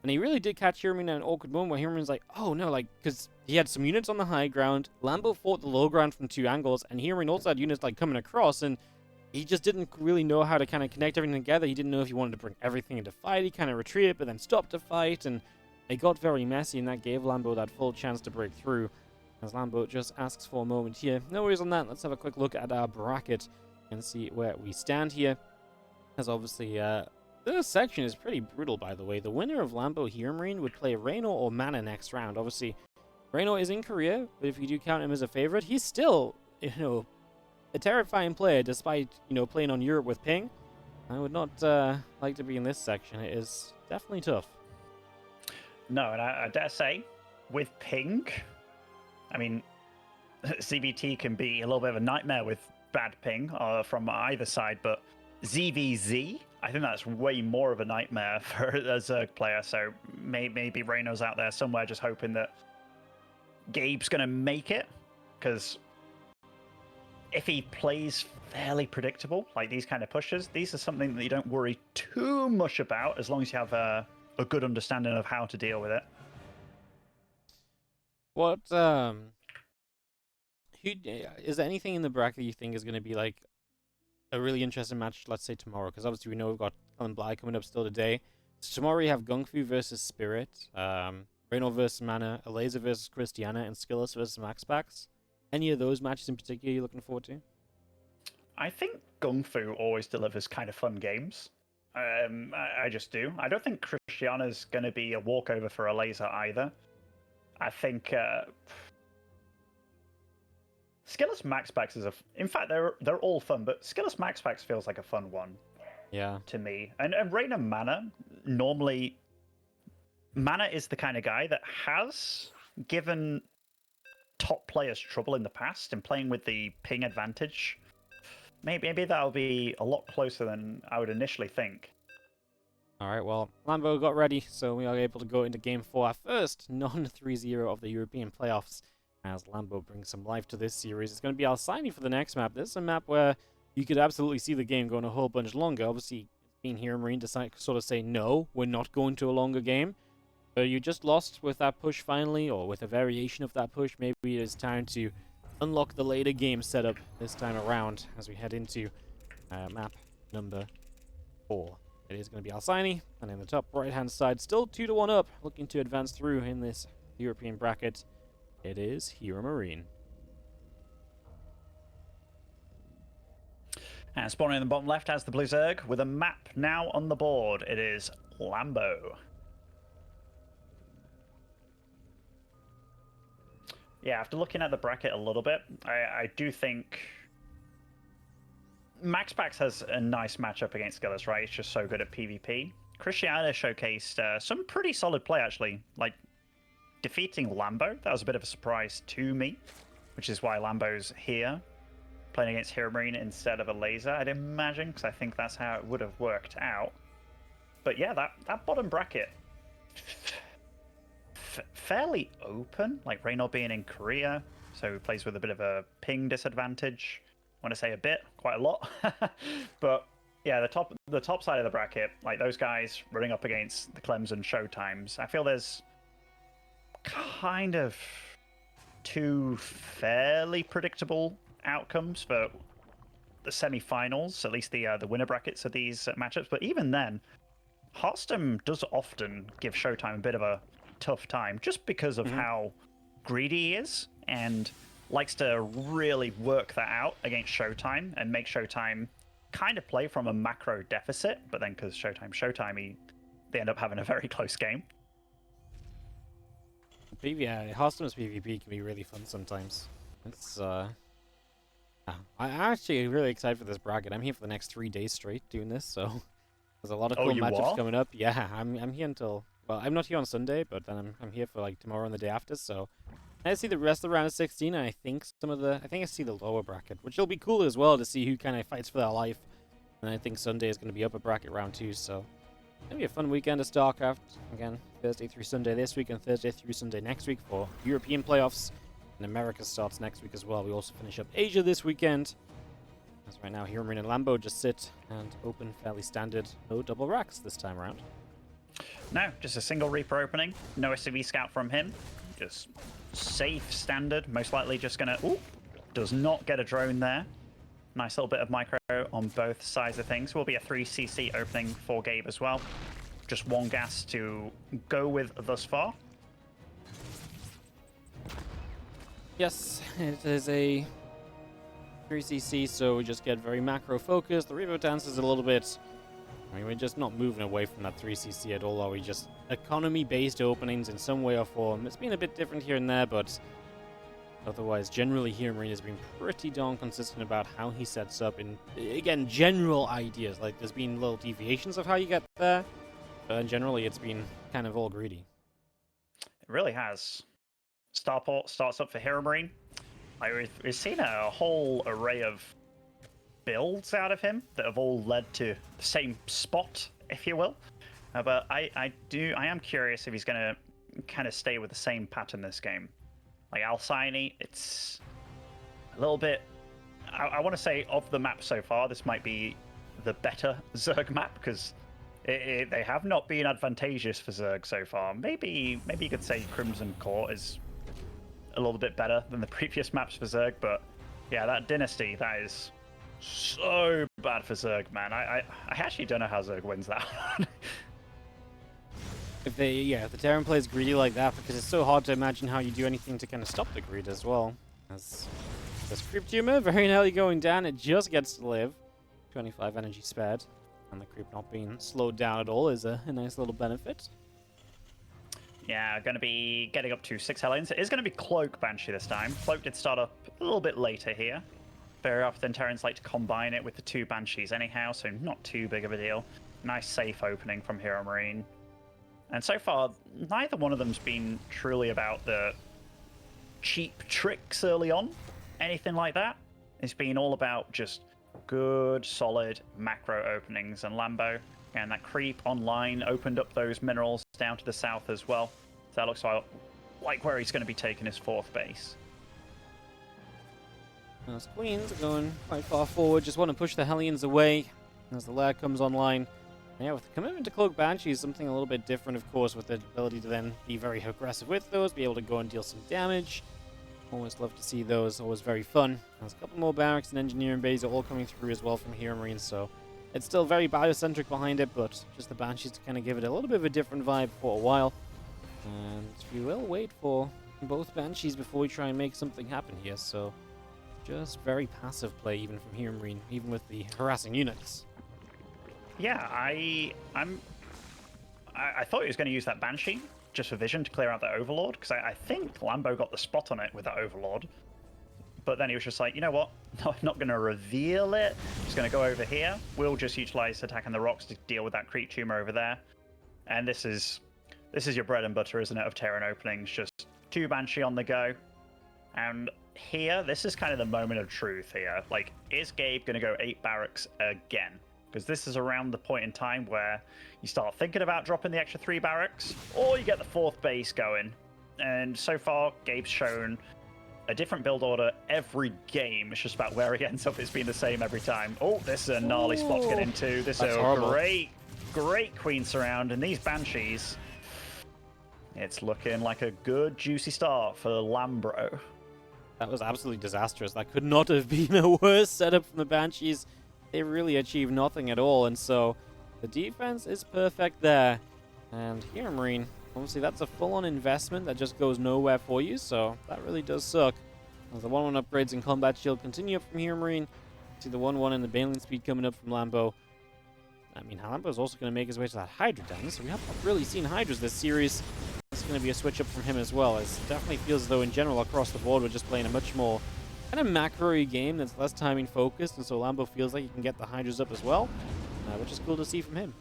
And he really did catch HeRoMaRinE at an awkward moment where HeRoMaRine's like, oh no, like, because he had some units on the high ground. Lambo fought the low ground from 2 angles, and HeRoMaRiNE also had units like coming across, and he just didn't really know how to kind of connect everything together. He didn't know if he wanted to bring everything into fight. He kind of retreated, but then stopped to fight, and it got very messy, and that gave Lambo that full chance to break through. As Lambo just asks for a moment here. No worries on that. Let's have a quick look at our bracket and see where we stand here. As obviously, this section is pretty brutal, by the way. The winner of Lambo HeRoMaRiNE would play Reno or Mana next round. Obviously, Reno is in Korea, but if you do count him as a favorite, he's still, a terrifying player, despite, playing on Europe with ping. I would not like to be in this section. It is definitely tough. No, and I dare say, with ping, I mean, CBT can be a little bit of a nightmare with bad ping from either side, but ZVZ, I think that's way more of a nightmare for a Zerg player. So maybe Reno's out there somewhere just hoping that Gabe's going to make it, because if he plays fairly predictable, like these kind of pushes, these are something that you don't worry too much about as long as you have a good understanding of how to deal with it. What, is there anything in the bracket you think is going to be, like, a really interesting match, let's say, tomorrow? Because obviously we know we've got Clem coming up still today. So tomorrow we have Gungfu versus Spirit, Reno versus Mana, Alaza versus Christiana, and Skillus versus MaxPax. Any of those matches in particular you're looking forward to? I think Gungfu always delivers kind of fun games. I just do. I don't think Christiana's going to be a walkover for Alaza either. I think Skillus MaxPax is in fact, they're all fun, but Skillus MaxPax feels like a fun one. Yeah. To me. And Reina Mana, normally, Mana is the kind of guy that has given top players trouble in the past in playing with the ping advantage. Maybe that'll be a lot closer than I would initially think. Alright, well, Lambo got ready, so we are able to go into Game 4, our first non-3-0 of the European playoffs, as Lambo brings some life to this series. It's going to be Alcyone for the next map. This is a map where you could absolutely see the game going a whole bunch longer. Obviously, it's been HeRoMaRiNE to sort of say, no, we're not going to a longer game. So you just lost with that push finally, or with a variation of that push. Maybe it is time to unlock the later game setup this time around as we head into map number 4. It is going to be Alcyone, and in the top right-hand side, still 2-1 up, looking to advance through in this European bracket. It is HeRoMaRiNE. And spawning in the bottom left has the Blue Zerg, with a map now on the board. It is Lambo. Yeah, after looking at the bracket a little bit, I do think MaxPax has a nice matchup against Skillus, right? It's just so good at PvP. Christiana showcased some pretty solid play, actually. Like, defeating Lambo, that was a bit of a surprise to me, which is why Lambo's here, playing against HeRoMaRiNE instead of Alaza, I'd imagine, because I think that's how it would have worked out. But yeah, that bottom bracket, fairly open, like Reno being in Korea, so he plays with a bit of a ping disadvantage. I want to say a bit, quite a lot. But yeah, the top side of the bracket, like those guys running up against the Clems and Showtimes, I feel there's kind of two fairly predictable outcomes for the semi-finals, at least the winner brackets of these matchups. But even then, Hearthstone does often give Showtime a bit of a tough time, just because of how greedy he is, and likes to really work that out against Showtime and make Showtime kind of play from a macro deficit. But then because Showtime, they end up having a very close game. Yeah, Hearthstone's PvP can be really fun sometimes. It's I'm actually really excited for this bracket. I'm here for the next 3 days straight doing this, so there's a lot of cool matchups coming up. Yeah, I'm here until Well, I'm not here on Sunday, but then I'm here for like tomorrow and the day after, so I see the rest of the round of 16, and I think I see the lower bracket, which will be cool as well to see who kind of fights for their life. And I think Sunday is going to be upper bracket round 2, so it's going to be a fun weekend of StarCraft. Again, Thursday through Sunday this week and Thursday through Sunday next week for European playoffs. And America starts next week as well. We also finish up Asia this weekend. As right now, HeRoMaRinE and Lambo just sit and open fairly standard. No double racks this time around. No, just a single Reaper opening. No SCV scout from him. Just safe standard. Most likely just going to... Ooh, does not get a drone there. Nice little bit of micro on both sides of things. Will be a 3cc opening for Gabe as well. Just one gas to go with thus far. Yes, it is a 3cc, so we just get very macro focused. The Revo dance is a little bit... I mean, we're just not moving away from that 3cc at all, are we? Just economy-based openings in some way or form. It's been a bit different here and there, but otherwise, generally, HeRoMaRinE has been pretty darn consistent about how he sets up in, again, general ideas. Like, there's been little deviations of how you get there, but generally, it's been kind of all greedy. It really has. Starport starts up for HeRoMaRinE. We've seen a whole array of builds out of him that have all led to the same spot, if you will. But I am curious if he's going to kind of stay with the same pattern this game. Like Alcyone, it's a little bit... I want to say of the map so far, this might be the better Zerg map, because they have not been advantageous for Zerg so far. Maybe you could say Crimson Court is a little bit better than the previous maps for Zerg, but yeah, that Dynasty, that is so bad for Zerg, man. I actually don't know how Zerg wins that one. If the Terran plays greedy like that, because it's so hard to imagine how you do anything to kind of stop the greed as well. As this creep tumor very nearly going down, it just gets to live. 25 energy spared, and the creep not being slowed down at all is a nice little benefit. Yeah, going to be getting up to 6 Hellions. It is going to be Cloak Banshee this time. Cloak did start up a little bit later here. Very often Terrans like to combine it with the 2 Banshees anyhow, so not too big of a deal. Nice safe opening from HeRoMaRinE. And so far, neither one of them's been truly about the cheap tricks early on, anything like that. It's been all about just good, solid macro openings. And Lambo, and that creep online opened up those minerals down to the south as well. So that looks like where he's going to be taking his 4th base. Those Queens are going quite far forward, just want to push the Hellions away as the lair comes online. Yeah, with the commitment to Cloak Banshee is something a little bit different, of course, with the ability to then be very aggressive with those, be able to go and deal some damage. Always love to see those, always very fun. There's a couple more barracks and engineering bays are all coming through as well from HeRoMaRinE, so it's still very biocentric behind it, but just the Banshees to kind of give it a little bit of a different vibe for a while. And we will wait for both Banshees before we try and make something happen here, so just very passive play even from HeRoMaRinE, even with the harassing units. Yeah, I thought he was going to use that Banshee just for vision to clear out the Overlord, because I think Lambo got the spot on it with that Overlord. But then he was just like, you know what? No, I'm not going to reveal it. Just going to go over here. We'll just utilize attacking the rocks to deal with that creep tumor over there. And this is your bread and butter, isn't it, of Terran openings? Just 2 Banshee on the go. And here, this is kind of the moment of truth here. Like, is Gabe going to go 8 barracks again? Because this is around the point in time where you start thinking about dropping the extra 3 barracks, or you get the 4th base going. And so far, Gabe's shown a different build order every game. It's just about where he ends up. It's been the same every time. Oh, this is a gnarly spot to get into. This is a great Queen surround. And these Banshees, it's looking like a good, juicy start for Lambro. That was absolutely disastrous. That could not have been a worse setup from the Banshees. They really achieved nothing at all, and so the defense is perfect there. And HeRoMaRinE, obviously that's a full-on investment that just goes nowhere for you, so that really does suck. As the 1-1 upgrades in Combat Shield continue up from HeRoMaRinE, see the 1-1 and the Baneling speed coming up from Lambo. I mean, Lambo's also going to make his way to that Hydra den, so we haven't really seen Hydras this series. It's going to be a switch up from him as well, as it definitely feels as though in general across the board we're just playing a much more kind of macro-y game that's less timing focused, and so Lambo feels like he can get the Hydras up as well, which is cool to see from him.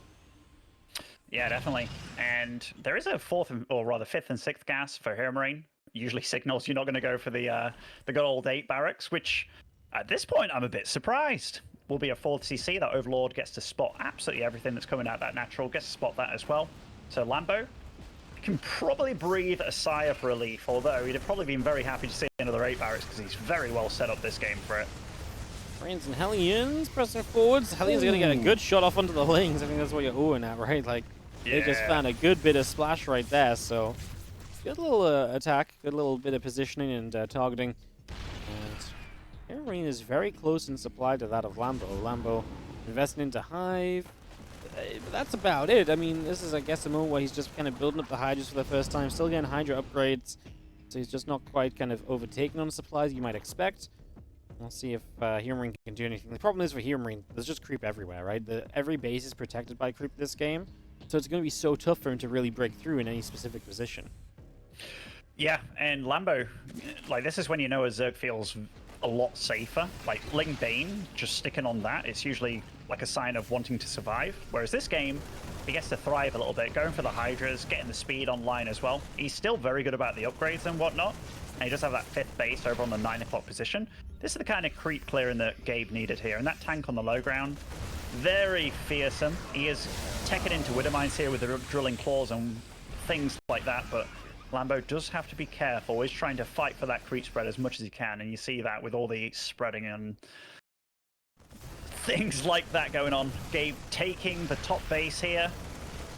Yeah, definitely. And there is a fifth and sixth gas for HeRoMaRinE. Usually signals you're not going to go for the good old 8 barracks, which at this point I'm a bit surprised. Will be a fourth CC that Overlord gets to spot absolutely everything that's coming out that natural, gets to spot that as well. So Lambo can probably breathe a sigh of relief, although he'd have probably been very happy to see another 8 barracks because he's very well set up this game for it. Brains and Hellions pressing forwards. Hellions are going to get a good shot off onto the lanes. I think that's what you're oohing at, right? Like, they just found a good bit of splash right there, so good little attack, good little bit of positioning and targeting. And HeRoMaRinE is very close in supply to that of Lambo. Lambo investing into Hive. But that's about it. I mean, this is, I guess, a moment where he's just kind of building up the Hydras for the first time, still getting Hydra upgrades, so he's just not quite kind of overtaken on supplies you might expect. We'll see if HeRoMaRinE can do anything. The problem is for HeRoMaRinE, there's just creep everywhere, right? Every base is protected by creep this game, so it's going to be so tough for him to really break through in any specific position. Yeah, and Lambo, like, this is when you know a Zerg feels a lot safer. Like, Ling Bane, just sticking on that, it's usually like a sign of wanting to survive. Whereas this game, he gets to thrive a little bit, going for the Hydras, getting the speed online as well. He's still very good about the upgrades and whatnot. And he does have that 5th base over on the 9 o'clock position. This is the kind of creep clearing that Gabe needed here. And that tank on the low ground, very fearsome. He is teching into Widowmines here with the drilling claws and things like that. But Lambo does have to be careful. He's trying to fight for that creep spread as much as he can. And you see that with all the spreading and things like that going on. Gabe taking the top base here.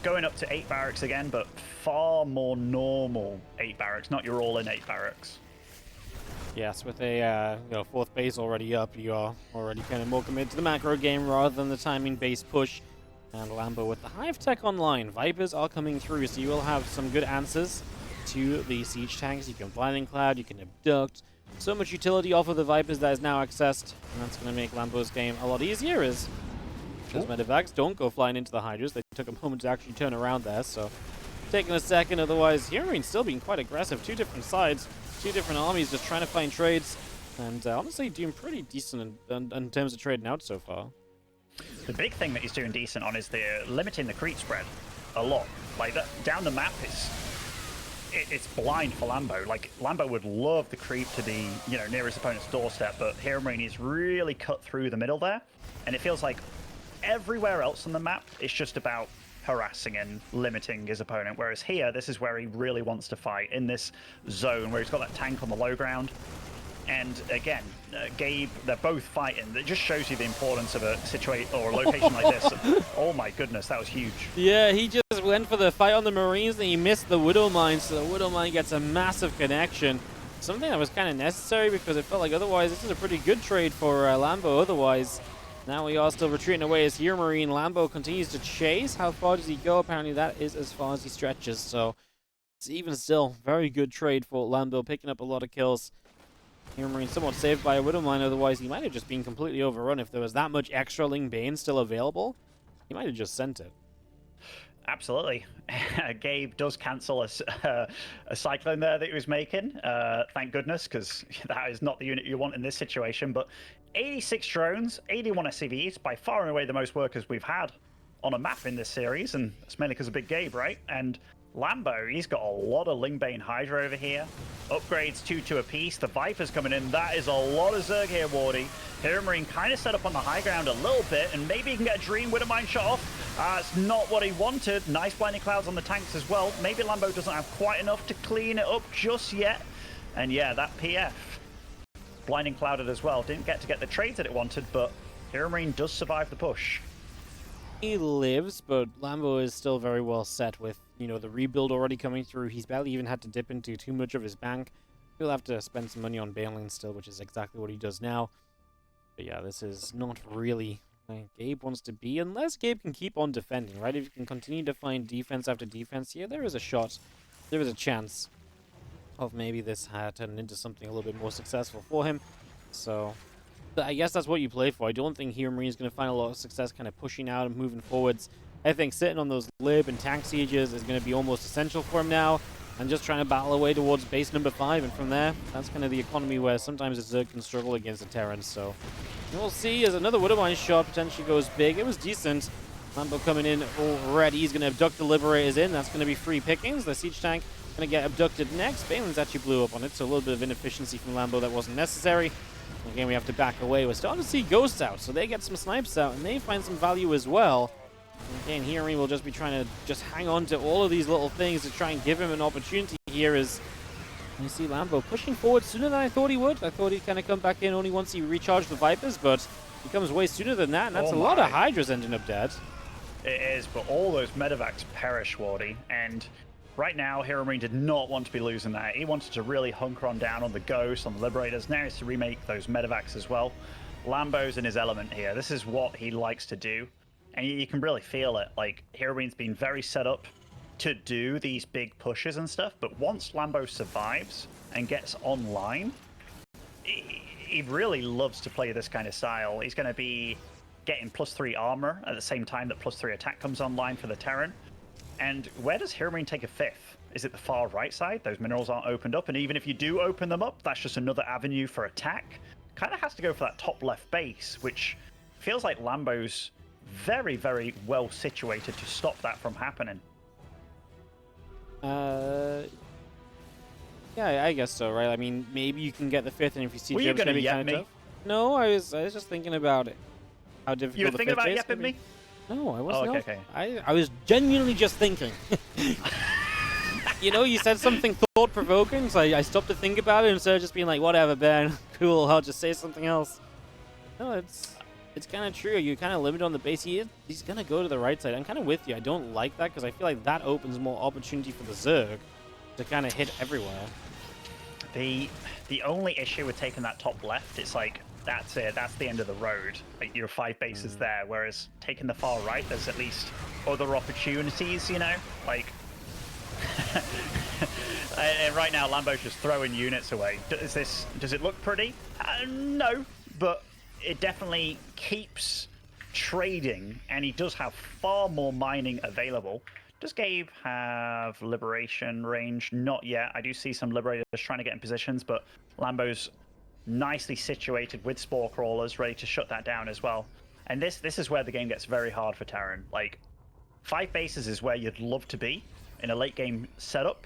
Going up to 8 barracks again, but far more normal 8 barracks, not your all-in 8 barracks. Yes, with a 4th base already up, you are already kind of more committed to the macro game rather than the timing-based push. And Lambo with the Hive tech online, Vipers are coming through, so you will have some good answers to the siege tanks. You can Blinding Cloud, you can Abduct. So much utility off of the Vipers that is now accessed, and that's going to make Lambo's game a lot easier as those medevacs don't go flying into the Hydras. They took a moment to actually turn around there, so taking a second. Otherwise, HeRoMaRiNE still being quite aggressive. 2 different sides, 2 different armies just trying to find trades, and honestly doing pretty decent in terms of trading out so far. The big thing that he's doing decent on is the limiting the creep spread a lot. Like, that down the map, it's blind for Lambo. Like, Lambo would love the creep to be, near his opponent's doorstep, but HeRoMaRiNE is really cut through the middle there, and it feels like everywhere else on the map, it's just about harassing and limiting his opponent. Whereas here, this is where he really wants to fight, in this zone where he's got that tank on the low ground. And again, Gabe, they're both fighting. It just shows you the importance of a situation or a location like this. Oh my goodness, that was huge. Yeah, he just went for the fight on the Marines and he missed the Widow Mine, so the Widow Mine gets a massive connection. Something that was kind of necessary because it felt like otherwise this is a pretty good trade for Lambo otherwise. Now we are still retreating away as HeRoMaRiNE. Lambo continues to chase. How far does he go? Apparently that is as far as he stretches. So it's even still very good trade for Lambo, picking up a lot of kills. HeRoMaRiNE somewhat saved by a Widowmine. Otherwise he might have just been completely overrun. If there was that much extra Ling Bane still available, he might have just sent it. Absolutely. Gabe does cancel a Cyclone there that he was making. Thank goodness, because that is not the unit you want in this situation. But 86 drones, 81 SCVs, by far and away the most workers we've had on a map in this series, and it's mainly because of Big Gabe, right? And Lambo, he's got a lot of Ling Bane Hydra over here. Upgrades 2 apiece. The Viper's coming in. That is a lot of Zerg here, Wardy. HeRoMaRiNE kind of set up on the high ground a little bit, and maybe he can get a Dream Widowmine shot off. It's not what he wanted. Nice Blinding Clouds on the tanks as well. Maybe Lambo doesn't have quite enough to clean it up just yet. And yeah, that PF. Blinding Clouded as well. Didn't get the trades that it wanted, but HeRoMaRiNE does survive the push. He lives, but Lambo is still very well set with, the rebuild already coming through. He's barely even had to dip into too much of his bank. He'll have to spend some money on bailing still, which is exactly what he does now. But yeah, this is not really where Gabe wants to be, unless Gabe can keep on defending, right? If you can continue to find defense after defense here, there is a shot, there is a chance of maybe this turning into something a little bit more successful for him. So I guess that's what you play for. I don't think HeRoMaRiNE is going to find a lot of success kind of pushing out and moving forwards. I think sitting on those lib and tank sieges is going to be almost essential for him now, and just trying to battle away towards base number 5, and from there, that's kind of the economy where sometimes a Zerg can struggle against a Terran. So we'll see as another Widowmine shot potentially goes big. It was decent. Lambo coming in already. He's going to abduct the Liberators in. That's going to be free pickings. The Siege Tank going to get abducted next. Banelands actually blew up on it, so a little bit of inefficiency from Lambo that wasn't necessary. Again, we have to back away. We're starting to see Ghosts out, so they get some snipes out, and they find some value as well. And again, HeRoMaRinE will just be trying to just hang on to all of these little things to try and give him an opportunity here as you see Lambo pushing forward sooner than I thought he would. I thought he'd kind of come back in only once he recharged the Vipers, but he comes way sooner than that, and that's a lot of Hydras ending up dead. It is, but all those medevacs perish, Wardy, and right now HeRoMaRinE did not want to be losing that. He wanted to really hunker on down on the Ghosts, on the Liberators. Now it's to remake those medevacs as well. Lambo's in his element here. This is what he likes to do, and you can really feel it. Like, HeRoMaRinE's been very set up to do these big pushes and stuff, but once Lambo survives and gets online, he really loves to play this kind of style. He's going to be getting +3 armor at the same time that +3 attack comes online for the Terran. And where does HeRoMaRinE take a fifth? Is it the far right side? Those minerals aren't opened up, and even if you do open them up, that's just another avenue for attack. Kind of has to go for that top left base, which feels like Lambo's very, very well situated to stop that from happening. Yeah, I guess so, right? I mean, maybe you can get the fifth, and if you see Were you Jim's gonna maybe yep kind of me? tough. No, I was just thinking about it. How difficult You were the thinking fifth about is. yapping me? No, I wasn't. Oh, okay. I was genuinely just thinking. You know, you said something thought-provoking, so I stopped to think about it instead of just being like, whatever, Ben, cool, I'll just say something else. No, it's kind of true. You're kind of limited on the base. He's going to go to the right side. I'm kind of with you. I don't like that because I feel like that opens more opportunity for the Zerg to kind of hit everywhere. The only issue with taking that top left, it's like, that's it, that's the end of the road. Like, your 5 bases there, whereas taking the far right, there's at least other opportunities, you know? Like, and right now, Lambo's just throwing units away. Does it look pretty? No, but it definitely keeps trading, and he does have far more mining available. Does Gabe have Liberation range? Not yet. I do see some Liberators trying to get in positions, but Lambo's nicely situated with Spore Crawlers, ready to shut that down as well. And this is where the game gets very hard for Terran. Like, 5 bases is where you'd love to be in a late game setup,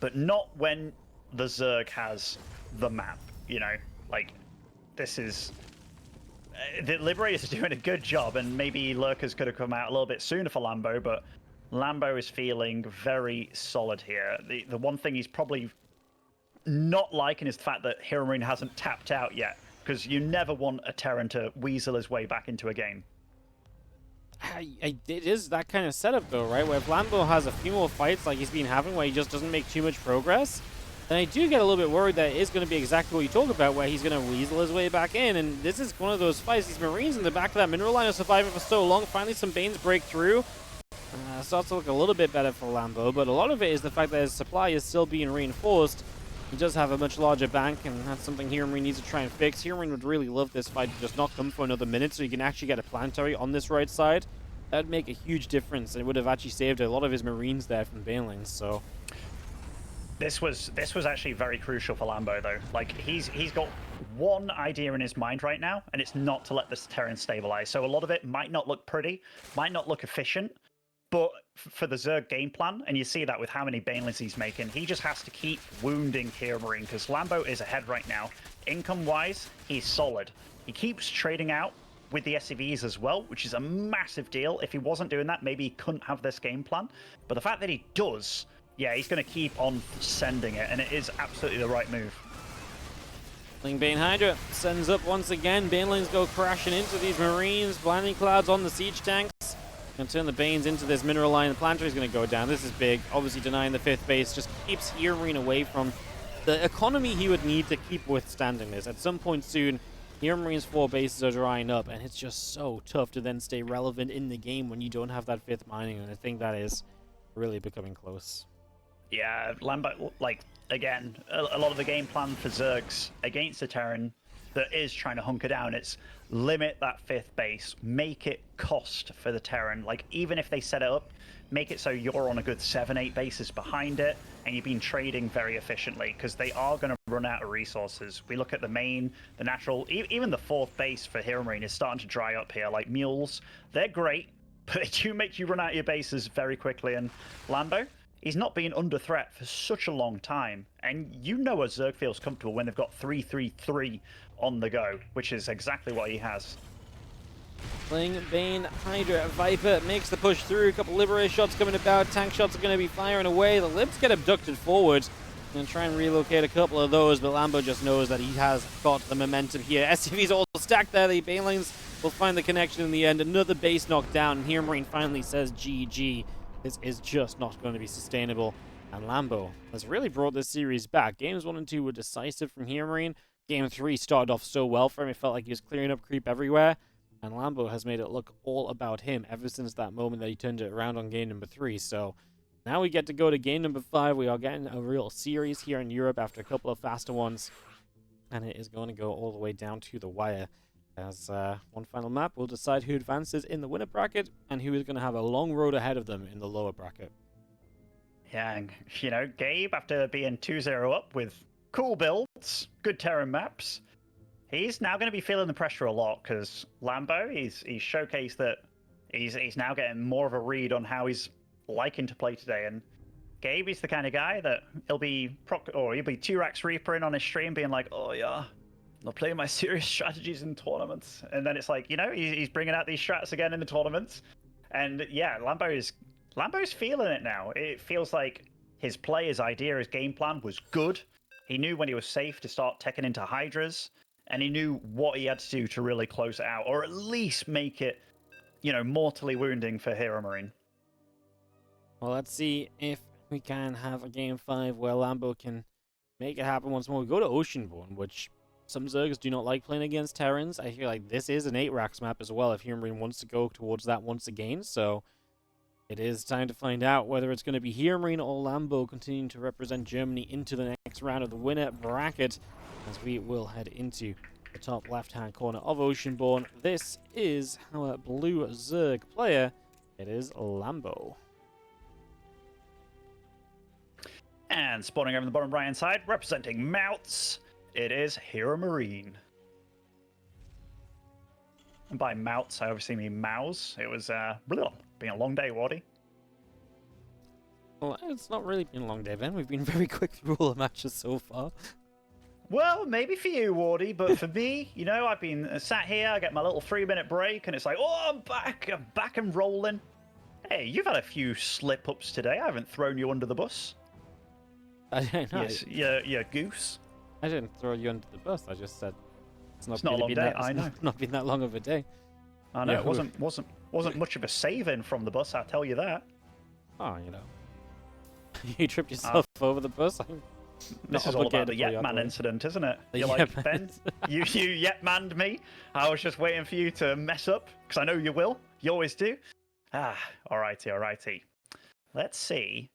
but not when the Zerg has the map, you know? Like, this is... the Liberators are doing a good job, and maybe Lurkers could have come out a little bit sooner for Lambo, but Lambo is feeling very solid here. The one thing he's probably not liking is the fact that HeRoMaRinE hasn't tapped out yet, because you never want a Terran to weasel his way back into a game. It is that kind of setup, though, right? Where if Lambo has a few more fights like he's been having where he just doesn't make too much progress, then I do get a little bit worried that it is going to be exactly what you talk about, where he's going to weasel his way back in. And this is one of those fights. These Marines in the back of that mineral line are surviving for so long. Finally, some Banes break through. Starts to look a little bit better for Lambo, but a lot of it is the fact that his supply is still being reinforced. He does have a much larger bank, and that's something HeRoMaRinE needs to try and fix. HeRoMaRinE would really love this fight to just not come for another minute, so you can actually get a planetary on this right side. That would make a huge difference, and it would have actually saved a lot of his Marines there from Banelings, so... This was actually very crucial for Lambo, though. Like, he's got one idea in his mind right now, and it's not to let this Terran stabilize. So a lot of it might not look pretty, might not look efficient, but for the Zerg game plan, and you see that with how many Banelings he's making, he just has to keep wounding HeRoMaRinE, because Lambo is ahead right now. Income-wise, he's solid. He keeps trading out with the SCVs as well, which is a massive deal. If he wasn't doing that, maybe he couldn't have this game plan. But the fact that he does, yeah, he's going to keep on sending it, and it is absolutely the right move. Bane Hydra sends up once again. Banelings go crashing into these Marines. Blinding Clouds on the siege tanks. Gonna turn the Banes into this mineral line. The planetary is going to go down. This is big. Obviously denying the 5th base. Just keeps HeRoMaRinE away from the economy he would need to keep withstanding this. At some point soon, HeRoMaRinE's 4 bases are drying up, and it's just so tough to then stay relevant in the game when you don't have that 5th mining, and I think that is really becoming close. Yeah, Lambo, like, again, a lot of the game plan for Zergs against the Terran that is trying to hunker down, it's limit that 5th base, make it cost for the Terran. Like, even if they set it up, make it so you're on a good 7-8 bases behind it, and you've been trading very efficiently, because they are going to run out of resources. We look at the main, the natural, even the 4th base for HeRoMaRinE is starting to dry up here. Like, mules, they're great, but they do make you run out of your bases very quickly. And Lambo, he's not been under threat for such a long time. And you know a Zerg feels comfortable when they've got 3-3-3 on the go, which is exactly what he has. Playing Bane, Hydra, Viper makes the push through. A couple Liberate shots coming about. Tank shots are going to be firing away. The Libs get abducted forward. Going to try and relocate a couple of those, but Lambo just knows that he has got the momentum here. SCV's all stacked there. The Banelings will find the connection in the end. Another base knocked down, and HeRoMaRinE finally says GG. This is just not going to be sustainable. And Lambo has really brought this series back. Games 1 and 2 were decisive from HeRoMaRinE. Game 3 started off so well for him. It felt like he was clearing up creep everywhere. And Lambo has made it look all about him ever since that moment that he turned it around on game number 3. So now we get to go to game number 5. We are getting a real series here in Europe after a couple of faster ones. And it is going to go all the way down to the wire. As one final map will decide who advances in the winner bracket and who is going to have a long road ahead of them in the lower bracket. Yeah, and, you know, Gabe, after being 2-0 up with cool builds, good Terran maps, he's now going to be feeling the pressure a lot because Lambo, he's showcased that he's now getting more of a read on how he's liking to play today. And Gabe is the kind of guy that he'll be 2-Rax Reapering on his stream being like, oh yeah, I'm playing my serious strategies in tournaments. And then it's like, you know, he's bringing out these strats again in the tournaments. And yeah, Lambo's feeling it now. It feels like his play, his idea, his game plan was good. He knew when he was safe to start teching into Hydras. And he knew what he had to do to really close it out, or at least make it, you know, mortally wounding for HeRoMaRinE. Well, let's see if we can have a game 5 where Lambo can make it happen once more. We go to Oceanborn, which some Zergs do not like playing against Terrans. I feel like this is an 8-Rax map as well if HeRoMaRinE wants to go towards that once again. So it is time to find out whether it's going to be HeRoMaRinE or Lambo continuing to represent Germany into the next round of the winner bracket, as we will head into the top left-hand corner of Oceanborn. This is our blue Zerg player. It is Lambo. And spawning over on the bottom right-hand side, representing Mouts, it is HeRoMaRinE. And by Mouts, I obviously mean Mouse. It was been a long day, Waddy. Well, it's not really been a long day, Ben. We've been very quick through all the matches so far. Well, maybe for you, Wardy, but for me, you know, I've been sat here, I get my little 3-minute break, and it's like, oh, I'm back and rolling. Hey, you've had a few slip-ups today. I haven't thrown you under the bus. I don't know. Yes, you're goose. I didn't throw you under the bus. I just said it's not a long day. I know. Not been that long of a day. I know. Yeah, It wasn't much of a save-in from the bus. I'll tell you that. Oh, you know, you tripped yourself over the bus. This is all about the Yet-Man incident, isn't it? You're like, Ben, you Yet-Manned me. I was just waiting for you to mess up, because I know you will. You always do. Alrighty. Let's see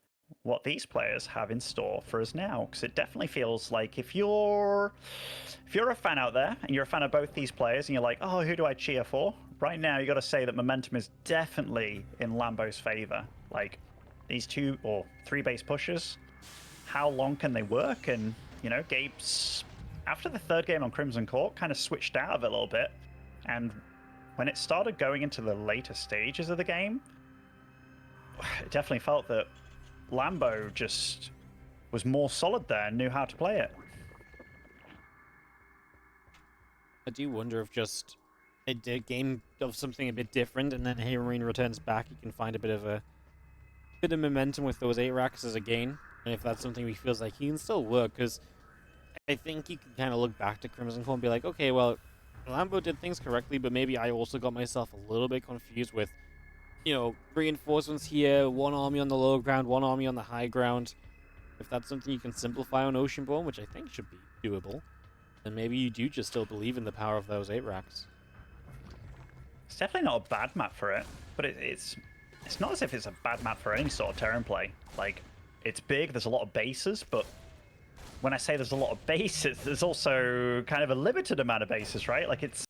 what these players have in store for us now, because it definitely feels like if you're a fan out there, and you're a fan of both these players, and you're like, oh, who do I cheer for? Right now, you got to say that momentum is definitely in Lambo's favor. Like, these 2 or 3 base pushes, how long can they work? And, you know, Gabe's, after the 3rd game on Crimson Court, kind of switched out of it a little bit. And when it started going into the later stages of the game, it definitely felt that Lambo just was more solid there and knew how to play it. I do wonder if just a game of something a bit different, and then HeRoMaRinE returns back, you can find a bit of momentum with those 8-Raxes again. And if that's something he feels like he can still work, because I think you can kind of look back to Crimson Core and be like, okay, well, Lambo did things correctly, but maybe I also got myself a little bit confused with, you know, reinforcements here, one army on the low ground, one army on the high ground. If that's something you can simplify on Oceanborn, which I think should be doable, then maybe you do just still believe in the power of those 8-Rax. It's definitely not a bad map for it, but it's not as if it's a bad map for any sort of Terran play. Like, it's big, there's a lot of bases, but when I say there's a lot of bases, there's also kind of a limited amount of bases, right? Like, it's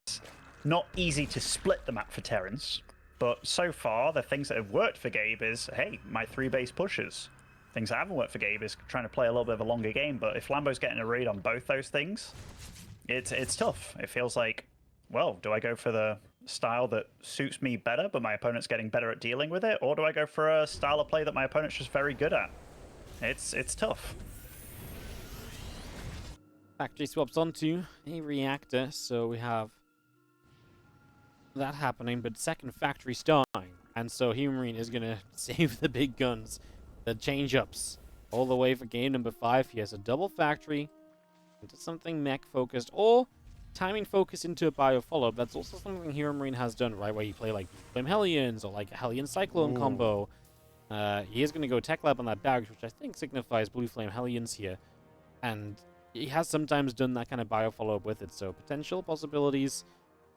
not easy to split the map for Terrans, but so far, the things that have worked for Gabe is, hey, my 3 base pushes. Things that haven't worked for Gabe is trying to play a little bit of a longer game, but if Lambo's getting a read on both those things, it's tough. It feels like, well, do I go for the style that suits me better, but my opponent's getting better at dealing with it? Or do I go for a style of play that my opponent's just very good at? It's tough. Factory swaps onto a reactor, so we have that happening, but second factory starting. And so HeRoMaRinE is going to save the big guns, the change-ups, all the way for game number 5. He has a double factory into something mech-focused, or timing focus into a bio follow-up. That's also something HeRoMaRinE has done, right, where you play like Flame Hellions or like a Hellion Cyclone combo. He is going to go Tech Lab on that barracks, which I think signifies Blue Flame Hellions here. And he has sometimes done that kind of bio follow-up with it, so potential possibilities.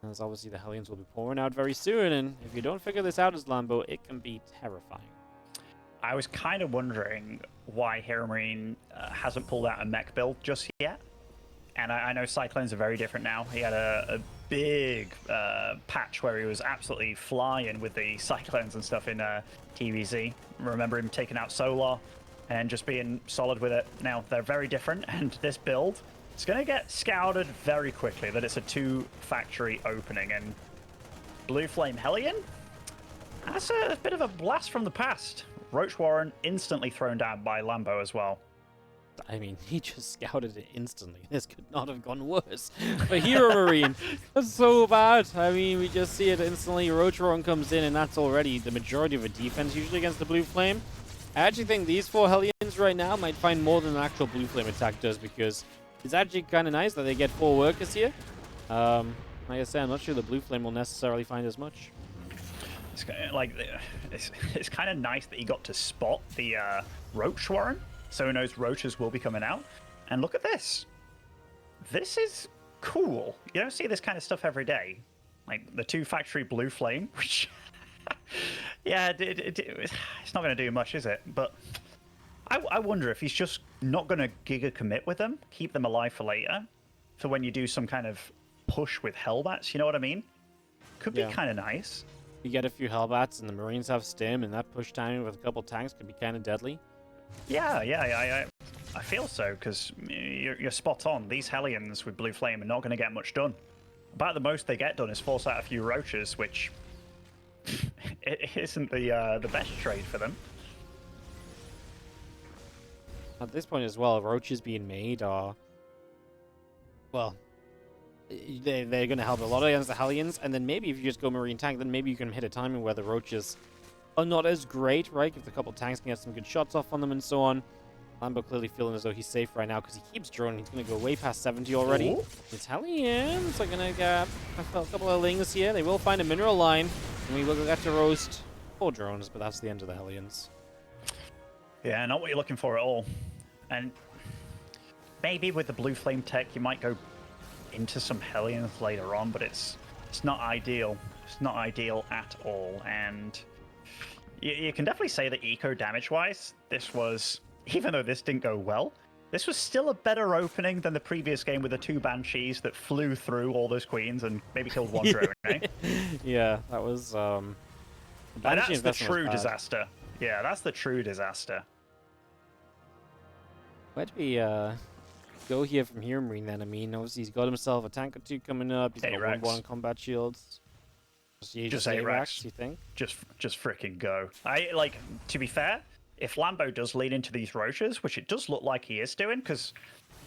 As obviously the Hellions will be pouring out very soon, and if you don't figure this out as Lambo, it can be terrifying. I was kind of wondering why HeRoMaRinE hasn't pulled out a mech build just yet. And I know Cyclones are very different now. He had a big patch where he was absolutely flying with the Cyclones and stuff in TVZ. Remember him taking out Solar and just being solid with it. Now, they're very different, and this build is going to get scouted very quickly that it's a 2-factory opening. And Blue Flame Hellion? That's a bit of a blast from the past. Roach Warren instantly thrown down by Lambo as well. I mean, he just scouted it instantly. This could not have gone worse. But HeRoMaRinE, that's so bad. I mean, we just see it instantly. Roach Warren comes in, and that's already the majority of a defense, usually against the Blue Flame. I actually think these 4 Hellions right now might find more than an actual Blue Flame attack does, because it's actually kind of nice that they get 4 workers here. Like I said, I'm not sure the Blue Flame will necessarily find as much. It's kind of like it's kind of nice that he got to spot the Roach Warren, so he knows roaches will be coming out. And look at this. This is cool. You don't see this kind of stuff every day. Like the 2-factory Blue Flame, which yeah, it's not going to do much, is it? But I wonder if he's just not going to giga commit with them, keep them alive for later, for when you do some kind of push with Hellbats. You know what I mean? Could be kind of nice. You get a few Hellbats, and the Marines have stim, and that push timing with a couple tanks could be kind of deadly. Yeah, I feel so, because you're spot on. These Hellions with Blue Flame are not going to get much done. About the most they get done is force out a few roaches, which it isn't the best trade for them. At this point as well, roaches being made are, well, they're going to help a lot against the Hellions, and then maybe if you just go Marine Tank, then maybe you can hit a timing where the roaches are not as great, right? If a couple tanks can get some good shots off on them and so on. Lambo clearly feeling as though he's safe right now because he keeps droning. He's going to go way past 70 already. It's Hellions are going to get a couple of lings here. They will find a mineral line, and we will get to roast 4 drones, but that's the end of the Hellions. Yeah, not what you're looking for at all. And maybe with the Blue Flame tech, you might go into some Hellions later on, but it's not ideal. It's not ideal at all. And you can definitely say that eco damage-wise, this was, even though this didn't go well, this was still a better opening than the previous game with the 2 Banshees that flew through all those queens and maybe killed 1 drone, eh? Yeah, that was... that's the true disaster. Yeah, that's the true disaster. Where do we go here from HeRoMaRinE then? I mean, obviously he's got himself a tank or 2 coming up. He's got 1-1 combat shields. Just A-Rex, you think? Just freaking go. To be fair, if Lambo does lean into these roaches, which it does look like he is doing, because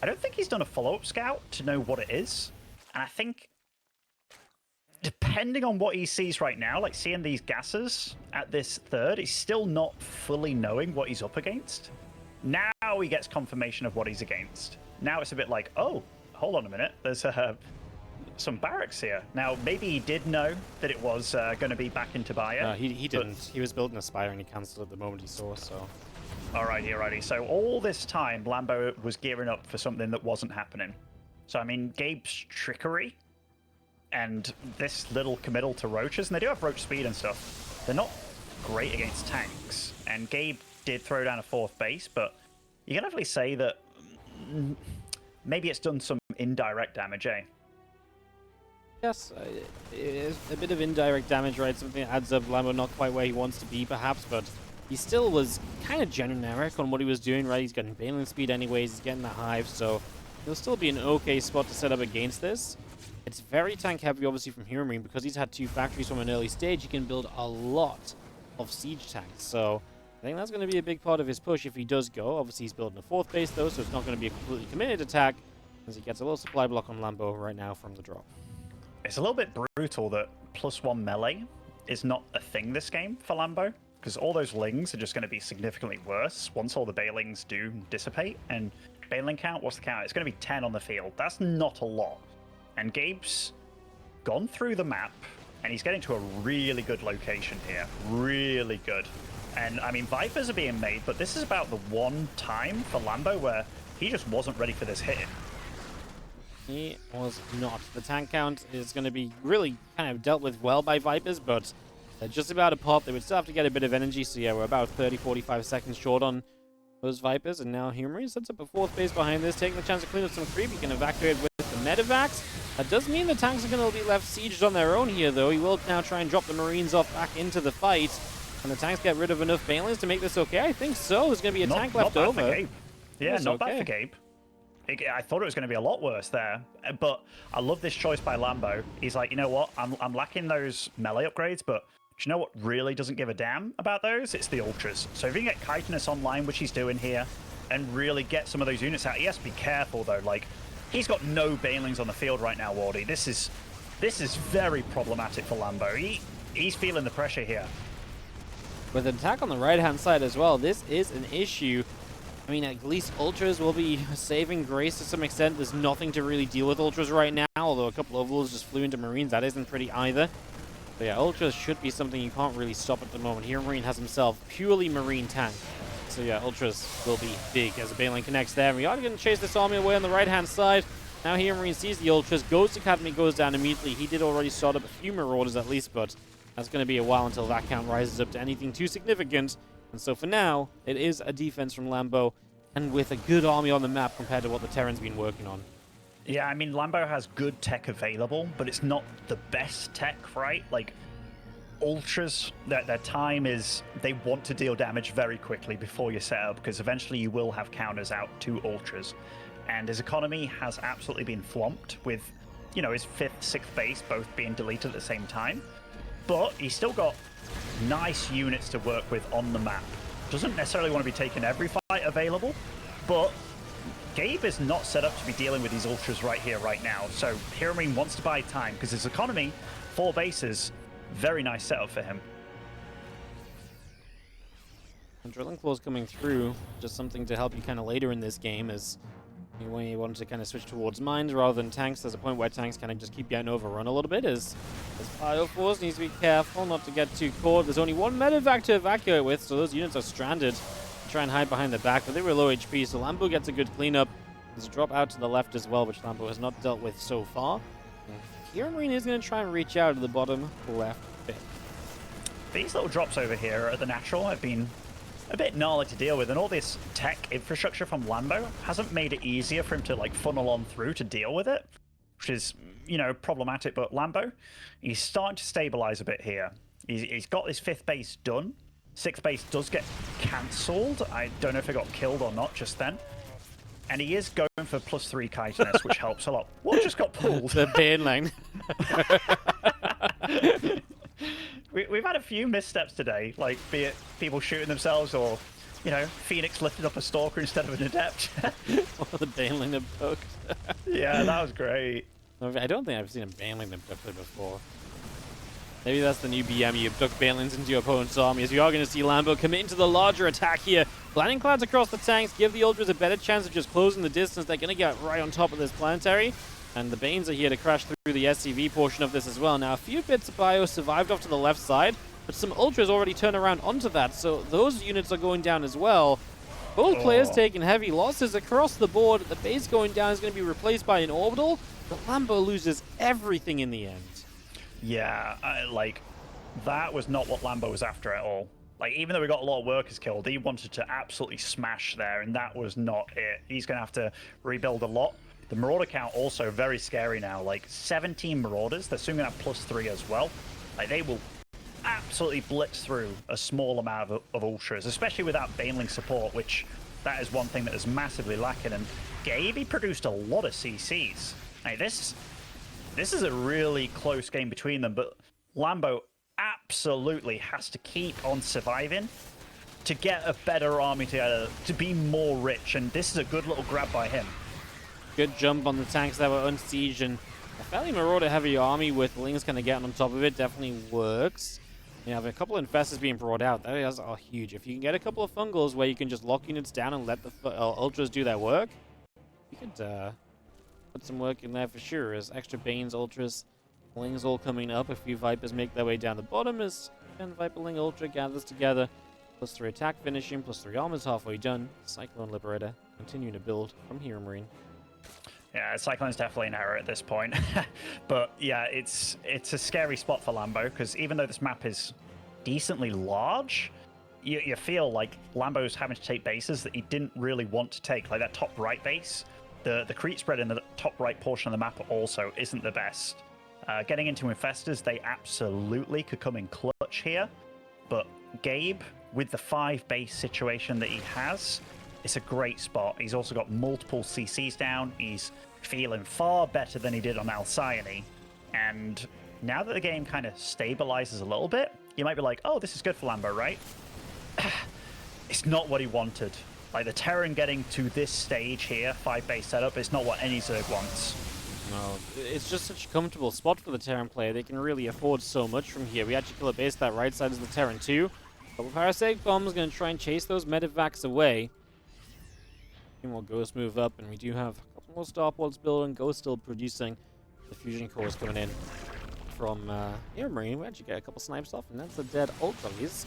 I don't think he's done a follow-up scout to know what it is. And I think, depending on what he sees right now, like seeing these gases at this 3rd, he's still not fully knowing what he's up against. Now he gets confirmation of what he's against. Now it's a bit like, oh, hold on a minute, there's some barracks here. Now, maybe he did know that it was going to be back in Tobiah. No, he didn't. He was building a Spire and he cancelled it the moment he saw, so... Alrighty. So all this time, Lambo was gearing up for something that wasn't happening. So, I mean, Gabe's trickery and this little committal to roaches, and they do have roach speed and stuff, they're not great against tanks. And Gabe did throw down a 4th base, but you can definitely say that maybe it's done some indirect damage, eh? Yes, a bit of indirect damage, right? Something that adds up. Lambo not quite where he wants to be, perhaps, but he still was kind of generic on what he was doing, right? He's getting Balin speed anyways, he's getting the Hive, so he'll still be an okay spot to set up against this. It's very tank heavy, obviously, from HeRoMaRinE, because he's had 2 factories from an early stage. He can build a lot of siege tanks. So I think that's going to be a big part of his push if he does go. Obviously, he's building a 4th base, though, so it's not going to be a completely committed attack, as he gets a little supply block on Lambo right now from the drop. It's a little bit brutal that +1 melee is not a thing this game for Lambo, because all those lings are just going to be significantly worse once all the bailings do dissipate. And bailing count, what's the count? It's going to be 10 on the field. That's not a lot. And Gabe's gone through the map, and he's getting to a really good location here. Really good. And, I mean, Vipers are being made, but this is about the one time for Lambo where he just wasn't ready for this hit. He was not. The tank count is going to be really kind of dealt with well by Vipers, but they're just about to pop. They would still have to get a bit of energy, so yeah, we're about 30-45 seconds short on those Vipers, and now HeRoMaRinE sets up a 4th base behind this, taking the chance to clean up some creep. He can evacuate with the medevacs. That does mean the tanks are going to be left sieged on their own here, though. He will now try and drop the Marines off back into the fight. Can the tanks get rid of enough bailings to make this okay? I think so. There's going to be a tank left over. For Gabe. Yeah, not bad for Gabe. I thought it was going to be a lot worse there, but I love this choice by Lambo. He's like, you know what? I'm lacking those melee upgrades, but do you know what really doesn't give a damn about those? It's the Ultras. So if you can get Chitinous online, which he's doing here, and really get some of those units out, he has to be careful, though. Like, he's got no bailings on the field right now, Wardy. This is very problematic for Lambo. He's feeling the pressure here. With an attack on the right-hand side as well, this is an issue. I mean, at least Ultras will be saving grace to some extent. There's nothing to really deal with Ultras right now, although a couple of Overlords just flew into Marines. That isn't pretty either. But yeah, Ultras should be something you can't really stop at the moment. HeRoMaRinE has himself purely Marine tank. So yeah, Ultras will be big as a Bailing connects there. And we are going to chase this army away on the right-hand side. Now HeRoMaRinE sees the Ultras. Ghost Academy goes down immediately. He did already start up a few Marauders at least, but that's going to be a while until that count rises up to anything too significant. And so for now, it is a defense from Lambo, and with a good army on the map compared to what the Terran's been working on. Yeah, I mean, Lambo has good tech available, but it's not the best tech, right? Like, Ultras, their time is, they want to deal damage very quickly before you set up, because eventually you will have counters out to Ultras. And his economy has absolutely been flomped with, you know, his 5th, 6th base both being deleted at the same time. But he's still got nice units to work with on the map. Doesn't necessarily want to be taking every fight available, but Gabe is not set up to be dealing with these Ultras right here, right now. So HeRoMaRinE wants to buy time because his economy, 4 bases, very nice setup for him. And Drilling Claws coming through, just something to help you kind of later in this game, as when you want to kind of switch towards mines rather than tanks. There's a point where tanks kind of just keep getting overrun a little bit. As Bioforce needs to be careful not to get too caught. There's only 1 medevac to evacuate with, so those units are stranded. Try and hide behind the back, but they were low HP, so Lambo gets a good cleanup. There's a drop out to the left as well, which Lambo has not dealt with so far. HeRoMaRinE is going to try and reach out to the bottom left bit. These little drops over here at the natural have been a bit gnarly to deal with, and all this tech infrastructure from Lambo hasn't made it easier for him to like funnel on through to deal with it, which is, you know, problematic. But Lambo, he's starting to stabilize a bit here. He's got his 5th base done. 6th base does get cancelled. I don't know if it got killed or not just then. And he is going for +3 chitinous, which helps a lot. What just got pulled? The Baneling. We've had a few missteps today, like be it people shooting themselves or, you know, Phoenix lifted up a Stalker instead of an Adept. Or the Baneling that poked. Yeah, that was great. I don't think I've seen a Baneling abducted before. Maybe that's the new BM. You abduct Banelings into your opponent's army, as you are going to see Lambo commit into the larger attack here. Blinding Clouds across the tanks give the Ultras a better chance of just closing the distance. They're going to get right on top of this planetary. And the Banes are here to crash through the SCV portion of this as well. Now, a few bits of bio survived off to the left side, but some Ultras already turn around onto that, so those units are going down as well. Both players taking heavy losses across the board. The base going down is going to be replaced by an orbital, but Lambo loses everything in the end. Yeah, like, that was not what Lambo was after at all. Like, even though we got a lot of workers killed, he wanted to absolutely smash there, and that was not it. He's going to have to rebuild a lot. The Marauder count also very scary now. Like, 17 Marauders. They're soon going to have +3 as well. Like, they will absolutely blitz through a small amount of Ultras, especially without Baneling support, which that is one thing that is massively lacking. And Gabe, he produced a lot of CCs. Like, this This is a really close game between them, but Lambo absolutely has to keep on surviving to get a better army together, to be more rich, and this is a good little grab by him. Good jump on the tanks that were unsieged, and a fairly marauder-heavy army with Lings kind of getting on top of it definitely works. You have a couple of infestors being brought out. Those are huge. If you can get a couple of fungals where you can just lock units down and let the ultras do their work, you could put some work in there for sure. As extra Banes, ultras, Lings all coming up. A few Vipers make their way down the bottom as again, Viperling Ultra gathers together. +3 attack finishing, +3 armor's halfway done. Cyclone Liberator continuing to build from HeRoMaRinE. Yeah, Cyclone's definitely an error at this point. But yeah, it's a scary spot for Lambo, because even though this map is decently large, you feel like Lambo's having to take bases that he didn't really want to take. Like that top right base, the creep spread in the top right portion of the map also isn't the best. Getting into infestors, they absolutely could come in clutch here. But Gabe, with the 5 base situation that he has, it's a great spot. He's also got multiple CCs down. He's feeling far better than he did on Alcyone. And now that the game kind of stabilizes a little bit, you might be like, oh, this is good for Lambo, right? It's not what he wanted. Like the Terran getting to this stage here, 5 base setup, it's not what any Zerg wants. No, it's just such a comfortable spot for the Terran player. They can really afford so much from here. We actually kill a base that right side is the Terran too. Couple Parasitic Bombs going to try and chase those Medivacs away. A few more Ghosts move up, and we do have a couple more Starports building. Ghost still producing. The Fusion Cores coming in from HeRoMaRinE. We actually get a couple snipes off, and that's a dead Ultras.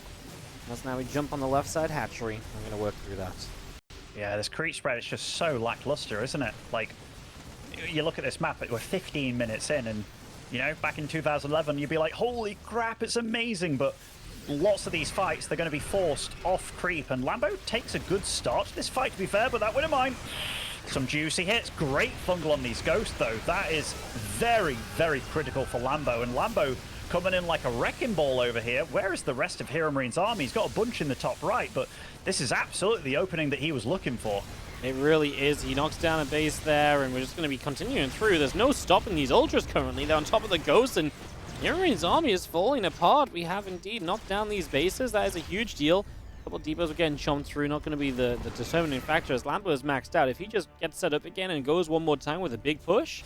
As now we jump on the left side hatchery. I'm going to work through that. Yeah, this creep spread is just so lackluster, isn't it? Like, you look at this map, we're 15 minutes in, and, you know, back in 2011, you'd be like, holy crap, it's amazing, but lots of these fights, they're going to be forced off creep, and Lambo takes a good start to this fight, to be fair, but that wouldn't mind. Some juicy hits. Great fungal on these ghosts, though. That is very, very critical for Lambo, and Lambo coming in like a wrecking ball over here. Where is the rest of HeRoMaRiNE's army? He's got a bunch in the top right, but this is absolutely the opening that he was looking for. It really is. He knocks down a base there, and we're just going to be continuing through. There's no stopping these Ultras currently. They're on top of the Ghosts, and HeRoMaRiNE's army is falling apart. We have indeed knocked down these bases. That is a huge deal. A couple of depots are getting chomped through. Not going to be the determining factor as Lambo is maxed out. If he just gets set up again and goes one more time with a big push,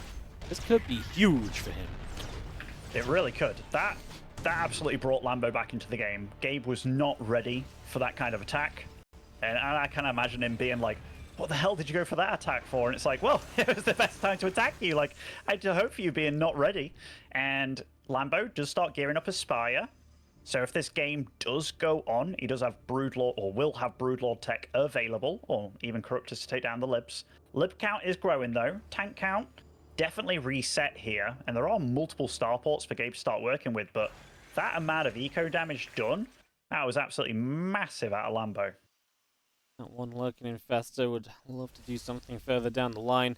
this could be huge for him. It really could. That absolutely brought Lambo back into the game. Gabe was not ready for that kind of attack. And I can imagine him being like, what the hell did you go for that attack for? And it's like, well, it was the best time to attack you. Like, I had to hope for you being not ready. And Lambo does start gearing up his Spire. So if this game does go on, he does have Broodlord, or will have Broodlord tech available, or even Corruptors to take down the Libs. Lib count is growing, though. Tank count definitely reset here. And there are multiple starports for Gabe to start working with, but that amount of eco damage done, that was absolutely massive out of Lambo. That one lurking infestor would love to do something further down the line.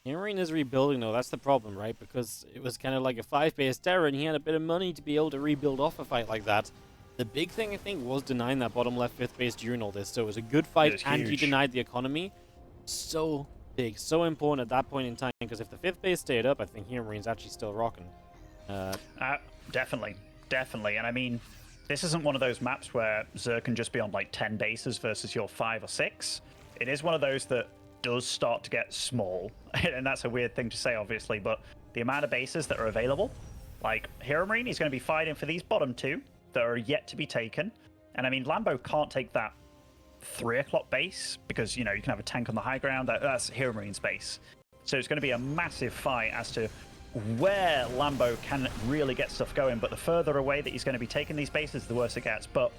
HeRoMaRiNE is rebuilding though, that's the problem, right? Because it was kind of like a 5-base terror and he had a bit of money to be able to rebuild off a fight like that. The big thing, I think, was denying that bottom left 5th base during all this. So it was a good fight and he denied the economy. So big, so important at that point in time, because if the 5th base stayed up, I think HeRoMaRiNE's actually still rocking. Definitely. And I mean, this isn't one of those maps where Zerg can just be on like 10 bases versus your 5 or 6. It is one of those that does start to get small, and that's a weird thing to say, obviously, but the amount of bases that are available, like HeRoMaRiNE is going to be fighting for these bottom 2 that are yet to be taken. And I mean, Lambo can't take that 3 o'clock base because, you know, you can have a tank on the high ground. That's HeRoMaRiNE's base. So it's going to be a massive fight as to where Lambo can really get stuff going, but the further away that he's going to be taking these bases, the worse it gets. But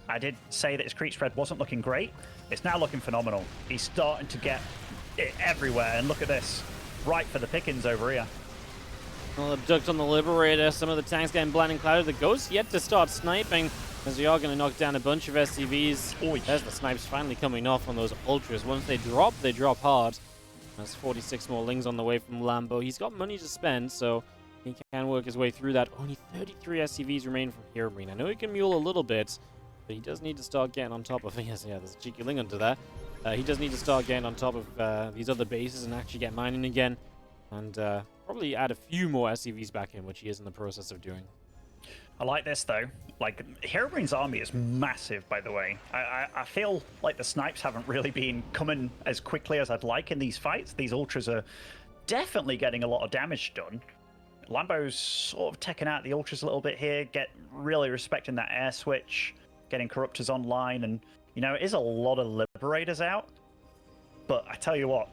I did say that his creep spread wasn't looking great. It's now looking phenomenal. He's starting to get it everywhere, and look at this. Right for the pickings over here. Well, abduct on the Liberator. Some of the tanks getting blinding clouded. The Ghost yet to start sniping, as we are going to knock down a bunch of SCVs. Oy. There's the snipes finally coming off on those Ultras. Once they drop hard. There's 46 more Lings on the way from Lambo. He's got money to spend, so he can work his way through that. Only 33 SCVs remain from HeRoMaRiNE. I know he can mule a little bit, but he does need to start getting on top of... Yes, yeah, there's a cheeky Ling under there. He does need to start getting on top of these other bases and actually get mining again. and probably add a few more SCVs back in, which he is in the process of doing. I like this though. Like, HeRoMaRiNE's army is massive, by the way. I feel like the snipes haven't really been coming as quickly as I'd like in these fights. These ultras are definitely getting a lot of damage done. Lambo's sort of taking out the ultras a little bit here, really respecting that air switch, getting corruptors online, and you know, it is a lot of liberators out. But I tell you what,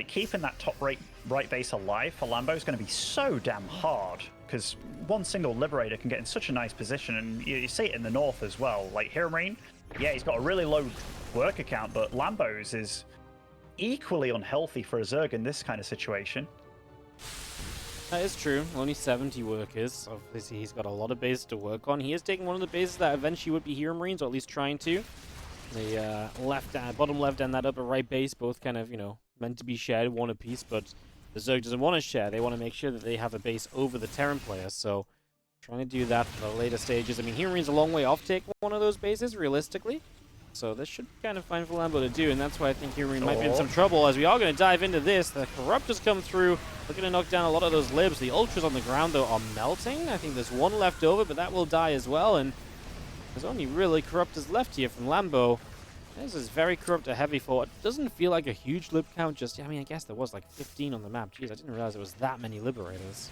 keeping that top right base alive for Lambo is going to be so damn hard, because one single liberator can get in such a nice position, and you see it in the north as well. Like HeRoMaRiNE, yeah, he's got a really low worker count, but Lambo's is equally unhealthy for a Zerg in this kind of situation. That is true. Only 70 workers. Obviously, he's got a lot of bases to work on. He is taking one of the bases that eventually would be HeRoMaRiNE's, or at least trying to. The bottom left and that upper right base, both kind of, you know, meant to be shared, one apiece, but the Zerg doesn't want to share. They want to make sure that they have a base over the Terran player, so trying to do that for the later stages. I mean, HeRoMaRiNE's a long way off taking one of those bases, realistically. So this should be kind of fine for Lambo to do, and that's why I think HeRoMaRiNE might be in some trouble, as we are going to dive into this. The Corruptors come through, looking to knock down a lot of those libs. The Ultras on the ground, though, are melting. I think there's one left over, but that will die as well, and there's only really Corruptors left here from Lambo. This is very Corruptor heavy for it. Doesn't feel like a huge lib count, I mean, I guess there was like 15 on the map. Jeez, I didn't realize there was that many Liberators.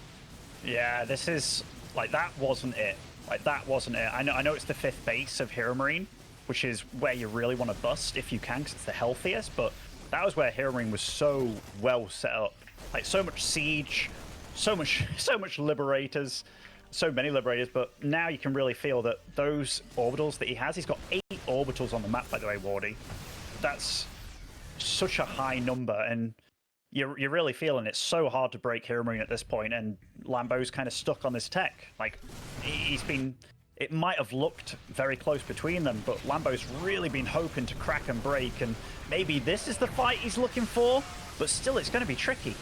Yeah, this is, like, that wasn't it. Like, that wasn't it. I know it's the 5th base of HeRoMaRiNE, which is where you really want to bust if you can, because it's the healthiest, but that was where HeRoMaRiNE was so well set up. Like, so much siege, so much liberators, so many liberators, but now you can really feel that those orbitals that he has, he's got 8 orbitals on the map, by the way, Wardy. That's such a high number, and you're really feeling it's so hard to break HeRoMaRiNE at this point, and Lambo's kind of stuck on this tech. Like, it might have looked very close between them, but Lambo's really been hoping to crack and break, and maybe this is the fight he's looking for, but still, it's going to be tricky.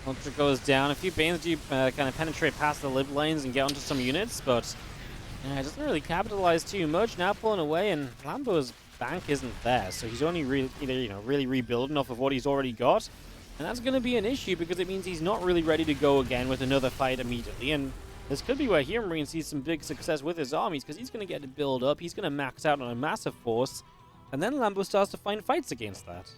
Ultra goes down. A few Banes do kind of penetrate past the lib lanes and get onto some units, but it doesn't really capitalize too much. Now pulling away, and Lambo's bank isn't there, so he's only really rebuilding off of what he's already got, and that's going to be an issue because it means he's not really ready to go again with another fight immediately. And this could be where HeRoMaRiNE sees some big success with his armies, because he's going to get to build up, he's going to max out on a massive force, and then Lambo starts to find fights against that.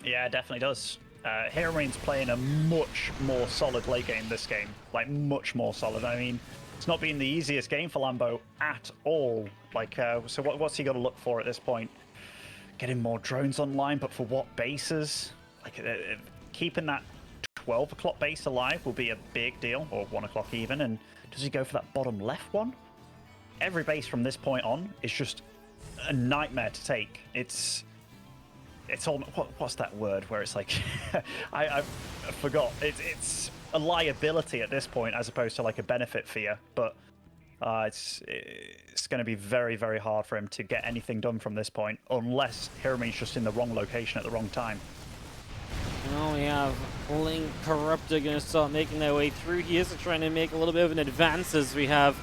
Yeah, it definitely does. HeRoMaRiNE's playing a much more solid late game this game. Like, much more solid. I mean, it's not been the easiest game for Lambo at all. Like, so what's he got to look for at this point? Getting more drones online, but for what bases? Like, keeping that 12 o'clock base alive will be a big deal, or 1 o'clock even, and does he go for that bottom left one? Every base from this point on is just a nightmare to take. It's all, what's that word where it's like, I forgot. It's a liability at this point as opposed to like a benefit for you, but it's going to be very, very hard for him to get anything done from this point, unless HeRoMaRiNE's just in the wrong location at the wrong time. Well, we have Link Corruptor going to start making their way through here, so trying to make a little bit of an advance as we have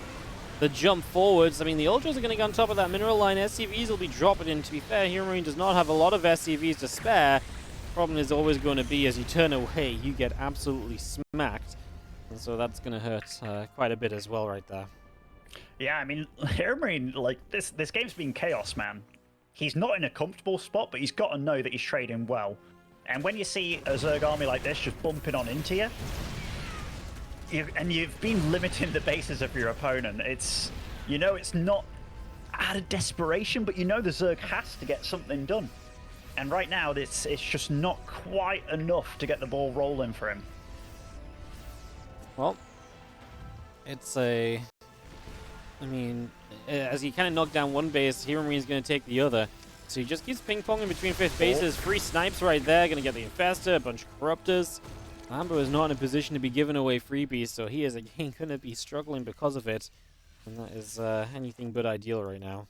the jump forwards. I mean, the Ultras are going to get on top of that mineral line. SCVs will be dropping in. To be fair, HeRoMaRiNE does not have a lot of SCVs to spare. Problem is always going to be, as you turn away, you get absolutely smacked. And so that's going to hurt quite a bit as well right there. Yeah, I mean, HeRoMaRiNE, like, this game's been chaos, man. He's not in a comfortable spot, but he's got to know that he's trading well. And when you see a Zerg army like this just bumping on into you, you've been limiting the bases of your opponent, it's not out of desperation, but you know the Zerg has to get something done. And right now, it's just not quite enough to get the ball rolling for him. Well, it's I mean, as he kind of knocked down one base, HeRoMaRiNE's going to take the other. So he just keeps ping-ponging between 5th bases. 3 snipes right there, going to get the Infestor, a bunch of Corruptors. Lambo is not in a position to be giving away freebies, so he is again going to be struggling because of it. And that is anything but ideal right now.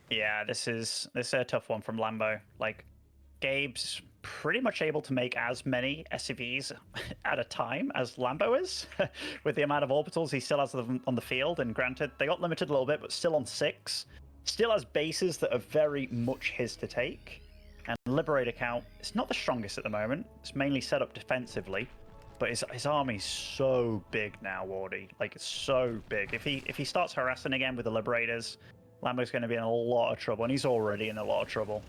Yeah, this is a tough one from Lambo. Like, Gabe's pretty much able to make as many SCVs at a time as Lambo is, with the amount of orbitals he still has on the field. And granted, they got limited a little bit, but still on 6. Still has bases that are very much his to take. And Liberator count, it's not the strongest at the moment. It's mainly set up defensively. But his army's so big now, Wardy. Like, it's so big. If he starts harassing again with the Liberators, Lambo's going to be in a lot of trouble, and he's already in a lot of trouble.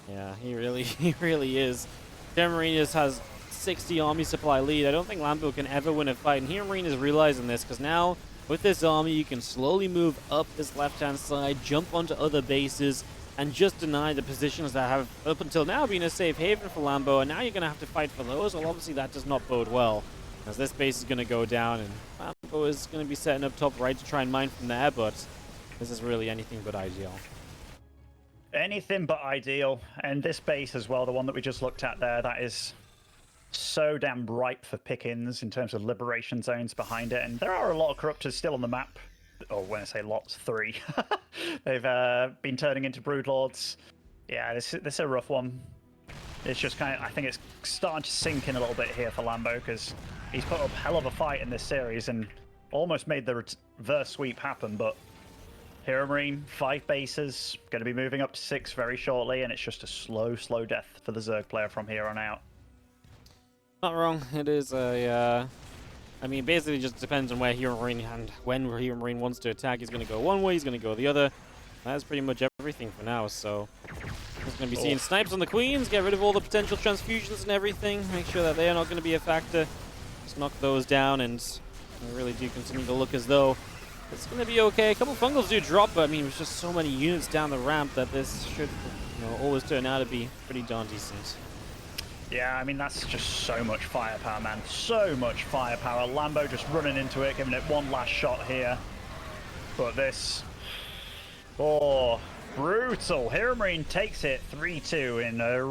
Yeah, he really is. HeRoMaRinE just has 60 army supply lead. I don't think Lambo can ever win a fight, and HeRoMaRinE is realizing this, because now, with this army, you can slowly move up this left-hand side, jump onto other bases, and just deny the positions that have, up until now, been a safe haven for Lambo, and now you're going to have to fight for those. Well, obviously that does not bode well, as this base is going to go down, and Lambo is going to be setting up top right to try and mine from there, but this is really anything but ideal. Anything but ideal. And this base as well, the one that we just looked at there, that is so damn ripe for pickings in terms of liberation zones behind it. And there are a lot of corruptors still on the map. Or when I say lots, 3. They've been turning into broodlords. Yeah, this is a rough one. It's just kind of, I think it's starting to sink in a little bit here for Lambo, because he's put up a hell of a fight in this series and almost made the reverse sweep happen, but HeRoMaRinE, 5 bases, going to be moving up to 6 very shortly, and it's just a slow death for the Zerg player from here on out. Not wrong. It is a, I mean, basically it just depends on where HeRoMaRinE and when HeRoMaRinE wants to attack. He's going to go one way, he's going to go the other. That's pretty much everything for now, so just going to be seeing snipes on the Queens, get rid of all the potential transfusions and everything, make sure that they are not going to be a factor. Just knock those down, and I really do continue to look as though it's going to be okay. A couple fungals do drop, but I mean, there's just so many units down the ramp that this should, you know, always turn out to be pretty darn decent. Yeah, I mean, that's just so much firepower, man. So much firepower. Lambo just running into it, giving it one last shot here. But this... Oh, brutal. HeRoMaRinE takes it 3-2 in a